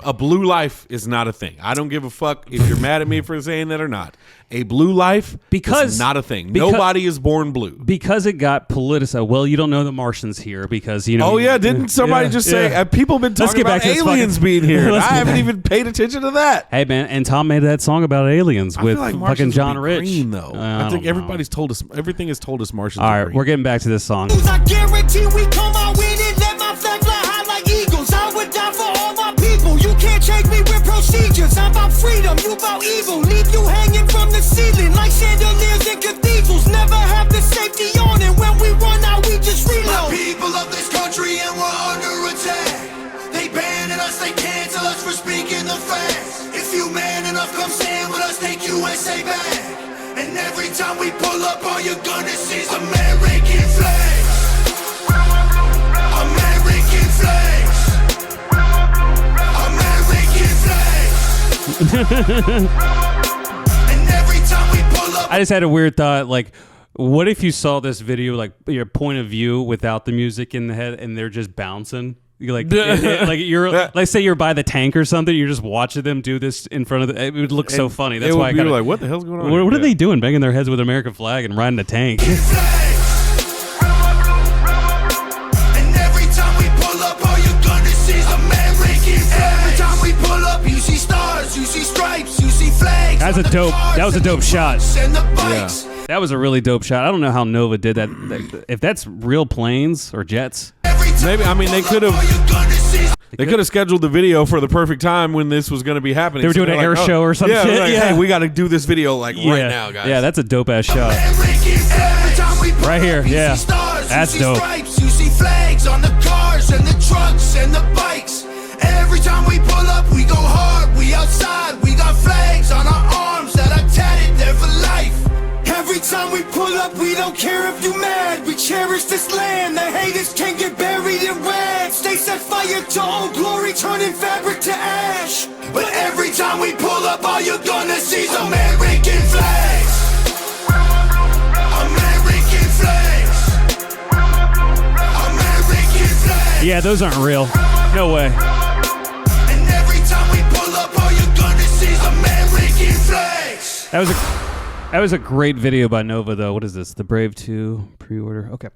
A blue life is not a thing. I don't give a fuck if you're mad at me for saying that or not. A blue life is not a thing. Nobody is born blue. Because it got politicized. Well, you don't know the Martians here because, you know. Oh, yeah. Didn't somebody just say, people have been talking about aliens being here. I haven't even paid attention to that. Hey, man. And Tom made that song about aliens with like fucking John Rich. Green, though. I think everybody's told us, everything has told us Martians All are right, green. we're getting back to this song. I guarantee we come out winning. Let my flag fly high like eagles. I would die for all my people. You can't change me with procedures. I'm about freedom, you about evil. Leave you hanging from the ceiling like chandeliers in cathedrals. Never have the safety on, and when we run out, we just reload. The people of this country, and we're under attack. They banning us, they cancel us for speaking the facts. If you man enough, come stand with us, take USA back. And every time we pull up, all you're gonna see is American flags. American flags. American flags. And every time we pull up, I just had a weird thought, like, what if you saw this video, like your point of view without the music in the head, and they're just bouncing? You're like, like you're, like, say you're by the tank or something, you're just watching them do this in front of the. It would look so funny. That's why I got like, what the hell's going on? What are they doing, banging their heads with an American flag and riding a tank? and every time we pull up, all you're gonna see is American flags. Every time we pull up, you see stars, you see stripes, you see flags. That's a dope. That was a dope shot. And the bikes. That was a really dope shot. I don't know how Nova did that. If that's real planes or jets. Maybe, I mean, they could have scheduled the video for the perfect time when this was going to be happening. They were doing an air show or some shit. Like, hey, we got to do this video right now, guys. Yeah, that's a dope ass shot. Right here, yeah. That's dope. You see flags on the cars and the trucks and the bikes. Every time we pull up, we go hard. We outside. We got flags on our arms that are tatted there for life. Every time we pull up, we don't care if you mad. We cherish this land. The haters can't get buried in rags. They set fire to old glory, turning fabric to ash. But every time we pull up, all you're gonna see is American flags. American flags. American flags. Yeah, those aren't real. No way. And every time we pull up, all you're gonna see is American flags. That was a great video by Nova, though. What is this? The Brave 2 pre-order. Okay.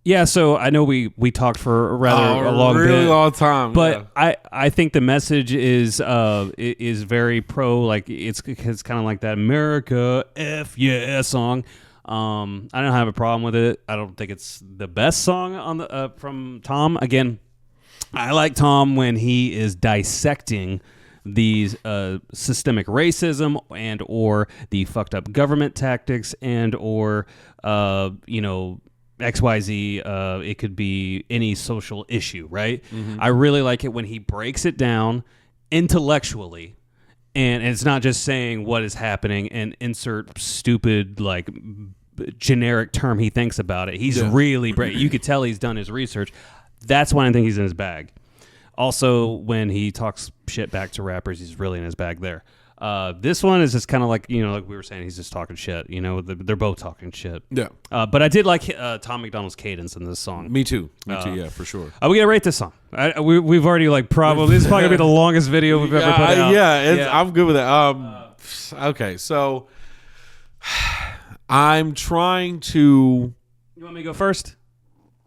Yeah. So I know we talked for a rather really long time, but I think the message is very pro. Like it's kind of like that America F yeah song. I don't have a problem with it. I don't think it's the best song on the from Tom. Again, I like Tom when he is dissecting these systemic racism and or the fucked up government tactics and or XYZ. It could be any social issue, right? Mm-hmm. I really like it when he breaks it down intellectually, and it's not just saying what is happening and insert stupid like generic term he thinks about it. He's really you could tell he's done his research. That's when I think he's in his bag. Also, when he talks shit back to rappers, he's really in his bag there. This one is just kind of like, like we were saying, he's just talking shit. They're both talking shit. Yeah. But I did like Tom MacDonald's cadence in this song. Me too. Yeah, for sure. We gotta rate this song. We've already this is probably gonna be the longest video we've ever put out. I'm good with that. Okay, so I'm trying to. You want me to go first?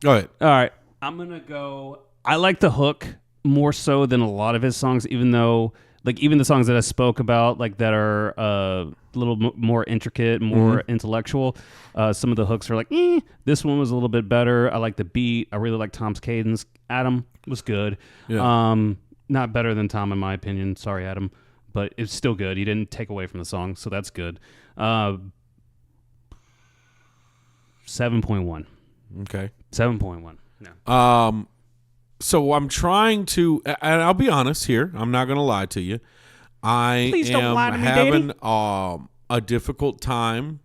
Go ahead. All right. I'm gonna go. I like the hook more so than a lot of his songs, even though even the songs that I spoke about, like that are a little more intricate, more intellectual. Some of the hooks are like, this one was a little bit better. I like the beat. I really like Tom's cadence. Adam was good. Yeah. Not better than Tom in my opinion. Sorry, Adam, but it's still good. He didn't take away from the song, so that's good. 7.1. Okay. 7.1. Yeah. So I'm trying to, and I'll be honest here. I'm not going to lie to you. I Please am don't lie to me, having baby. a difficult time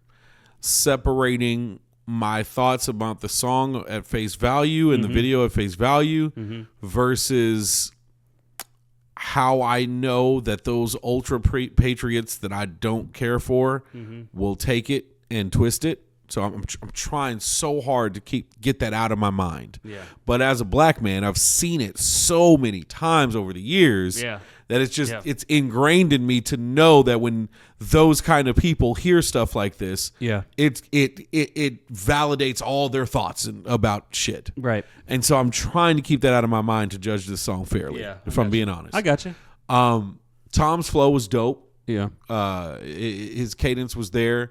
separating my thoughts about the song at face value and the video at face value versus how I know that those ultra patriots that I don't care for will take it and twist it. So I'm trying so hard to get that out of my mind. Yeah. But as a black man, I've seen it so many times over the years that it's just it's ingrained in me to know that when those kind of people hear stuff like this, it validates all their thoughts about shit. Right. And so I'm trying to keep that out of my mind to judge this song fairly. Yeah. If I'm being honest. I got you. Tom's flow was dope. Yeah. His cadence was there.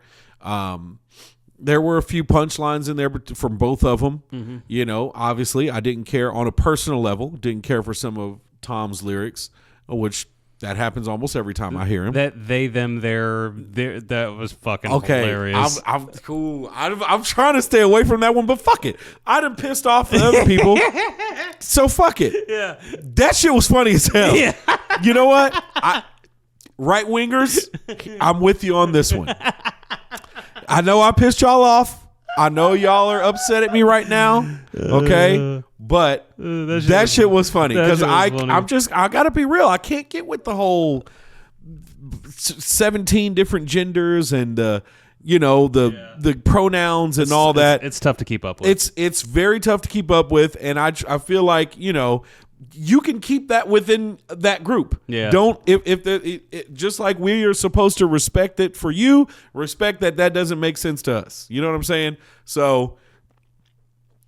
There were a few punchlines in there from both of them. You know, obviously, I didn't care on a personal level. Didn't care for some of Tom's lyrics, which that happens almost every time I hear him. That they, them, their that was fucking hilarious. I'm cool. I'm trying to stay away from that one, but fuck it. I done pissed off the other people, so fuck it. Yeah, that shit was funny as hell. Yeah. You know what? Right wingers, I'm with you on this one. I know I pissed y'all off. I know y'all are upset at me right now. Okay, but that shit was funny because I gotta be real. I can't get with the whole 17 different genders and the pronouns and all that. It's tough to keep up with. It's very tough to keep up with, and I feel like you can keep that within that group. Yeah. Don't if just like we are supposed to respect it for you, respect that doesn't make sense to us. You know what I'm saying? So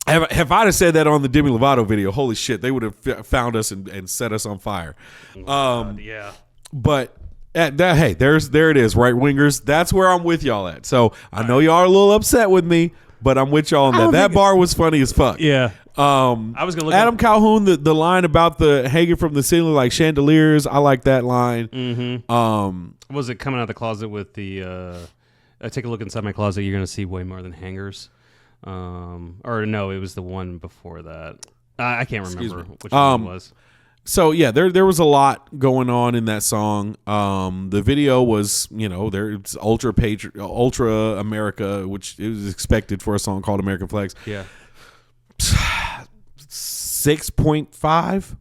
if I'd have said that on the Demi Lovato video, holy shit, they would have found us and set us on fire. Yeah. But hey, there it is, right wingers. That's where I'm with y'all at. So I know y'all are a little upset with me, but I'm with y'all on that. That bar was funny as fuck. Yeah. I was gonna look Adam Calhoun, the line about the hanging from the ceiling like chandeliers. I like that line. Mm-hmm. Was it coming out of the closet with the? Take a look inside my closet. You're gonna see way more than hangers. Or no, it was the one before that. I can't remember which one it was. So yeah, there was a lot going on in that song. The video was, there's ultra America, which it was expected for a song called American Flags. Yeah. 6.5.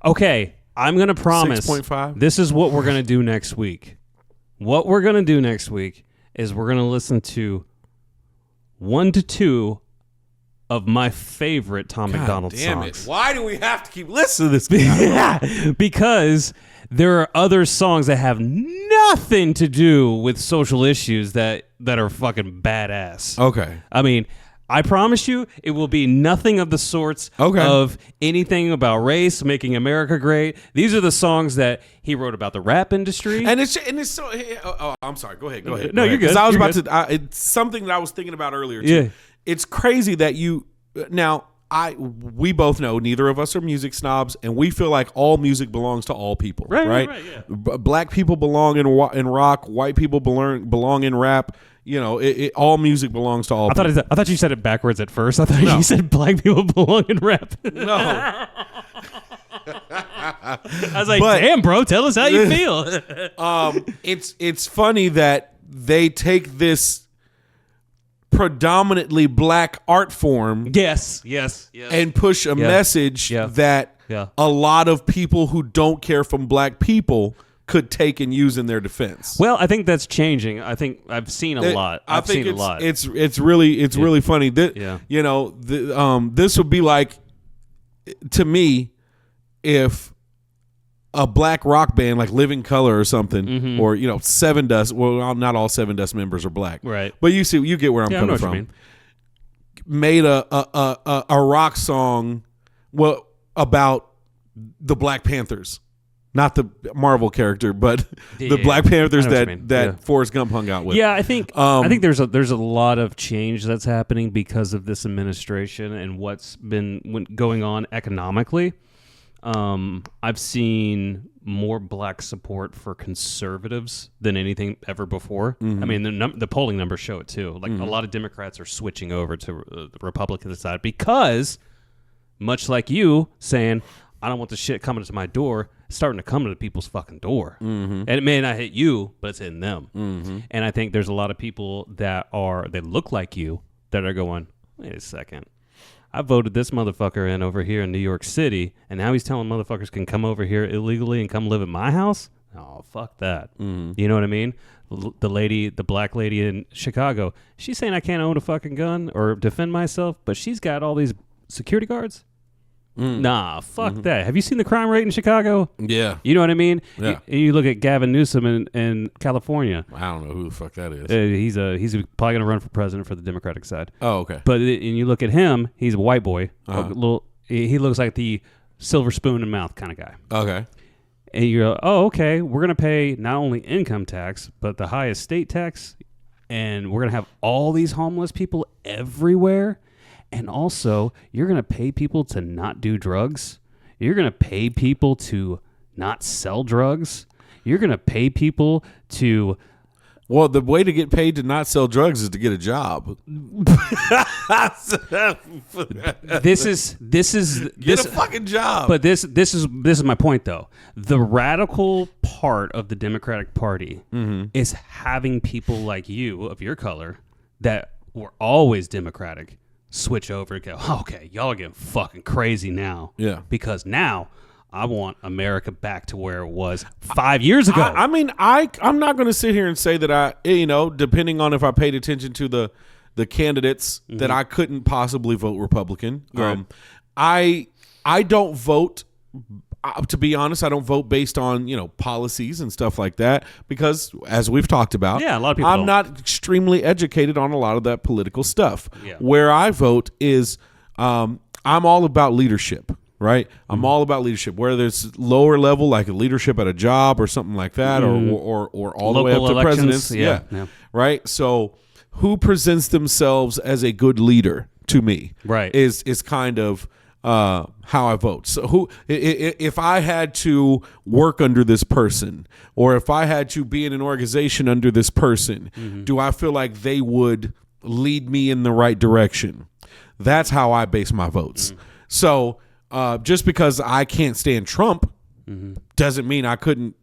Okay, I'm going to promise 6.5. This is what we're going to do next week. What we're going to do next week is we're going to listen to 1 to 2 of my favorite Tom MacDonald songs. Why do we have to keep listening to this guy? Because there are other songs that have nothing to do with social issues that are fucking badass. Okay. I mean, I promise you, it will be nothing of the sorts of anything about race, making America great. These are the songs that he wrote about the rap industry. And it's so. I'm sorry. Go ahead. No, you're good. Because I was about to. It's something that I was thinking about earlier too. Yeah. It's crazy that we both know neither of us are music snobs, and we feel like all music belongs to all people. Right. Yeah. Black people belong in rock. White people belong in rap. All music belongs to all people. I thought you said it backwards at first. I thought you said black people belong in rap. No. I was like, damn, bro, tell us how you feel. It's funny that they take this predominantly black art form. Yes. And push a message that a lot of people who don't care from black people could take and use in their defense. Well, I think that's changing. I think I've seen a lot. I've seen a lot. It's really funny. This would be like, to me, if a black rock band like Living Colour or something, or Seven Dust. Well, not all Seven Dust members are black, right? But you get where I'm coming from. Made a rock song, about the Black Panthers. Not the Marvel character, but the Black Panthers that Forrest Gump hung out with. Yeah, I think there's a lot of change that's happening because of this administration and what's been going on economically. I've seen more black support for conservatives than anything ever before. I mean, the polling numbers show it too. Like a lot of Democrats are switching over to the Republican side because, much like you saying, I don't want the shit coming to my door. starting to come to the people's fucking door. And it may not hit you, but it's hitting them. And I think there's a lot of people that look like you that are going, wait a second. I voted this motherfucker in over here in New York City, and now he's telling motherfuckers can come over here illegally and come live at my house? Oh, fuck that. You know what I mean? The black lady in Chicago, she's saying I can't own a fucking gun or defend myself, but she's got all these security guards? Nah, fuck that. Have you seen the crime rate in Chicago? Yeah. You know what I mean? Yeah. You look at Gavin Newsom in California. I don't know who the fuck that is. He's probably going to run for president for the Democratic side. Oh, okay. But and you look at him, he's a white boy. He looks like the silver spoon in mouth kind of guy. Okay. And you go, oh, okay, we're going to pay not only income tax, but the highest state tax, and we're going to have all these homeless people everywhere. And also, you're going to pay people to not do drugs. You're going to pay people to not sell drugs. You're going to pay people to... Well, the way to get paid to not sell drugs is to get a job. This is Get a fucking job. But this is my point, though. The radical part of the Democratic Party is having people like you, of your color, that were always Democratic, switch over and go, okay, y'all are getting fucking crazy now. Yeah. Because now I want America back to where it was 5 years ago. I mean, I'm not going to sit here and say that depending on if I paid attention to the candidates, that I couldn't possibly vote Republican. Right. I don't vote. To be honest, I don't vote based on policies and stuff like that because, as we've talked about, a lot of people I'm don't. not extremely educated on a lot of that political stuff. Yeah. Where I vote is I'm all about leadership. Right, I'm all about leadership. Whether it's lower level, like a leadership at a job or something like that, or all the way up to elections, presidents. Yeah. Right. So, who presents themselves as a good leader to me? Right. Is kind of how I vote. So, if I had to work under this person, or if I had to be in an organization under this person, do I feel like they would lead me in the right direction? That's how I base my votes. So. Just because I can't stand Trump doesn't mean I couldn't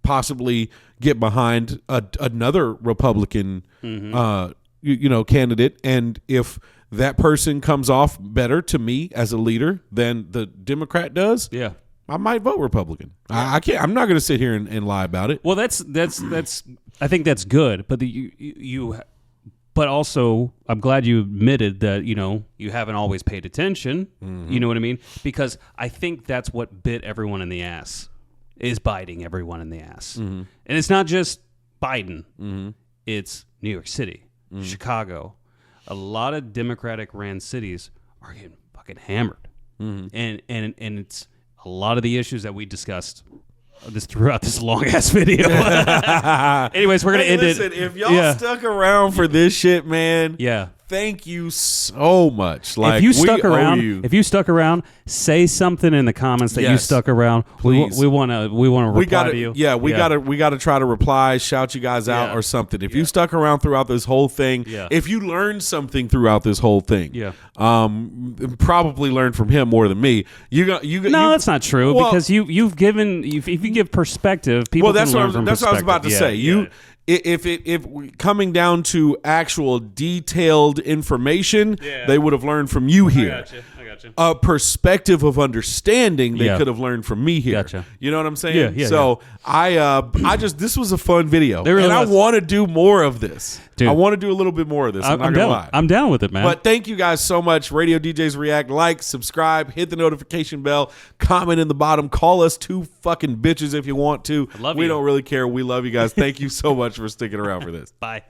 possibly get behind another Republican, candidate. And if that person comes off better to me as a leader than the Democrat does, I might vote Republican. I can't. I'm not going to sit here and lie about it. Well, that's. I think that's good, but But also, I'm glad you admitted that, you haven't always paid attention. You know what I mean? Because I think that's what bit everyone in the ass, is biting everyone in the ass. And it's not just Biden. It's New York City, Chicago. A lot of Democratic-ran cities are getting fucking hammered. And it's a lot of the issues that we discussed throughout this long ass video. Anyways, we're gonna end it. If y'all stuck around for this shit, man, thank you so much. Like, if you stuck around, say something in the comments that you stuck around. Please. We want to reply to you. Yeah, we gotta try to reply, shout you guys out or something. If you stuck around throughout this whole thing, if you learned something throughout this whole thing, probably learned from him more than me. No, that's not true, because if you give perspective, people can learn from perspective. That's what I was about to say. If coming down to actual detailed information, they would have learned from you here. I got you. A perspective of understanding they could have learned from me here. Gotcha. You know what I'm saying? Yeah. So this was a fun video, really and was. I want to do more of this. Dude, I want to do a little bit more of this. I'm not gonna lie. I'm down with it, man. But thank you guys so much. Radio DJs React. Like, subscribe, hit the notification bell, comment in the bottom, call us 2 fucking bitches if you want to. I love we you. don't really care. We love you guys. Thank you so much for sticking around for this. Bye.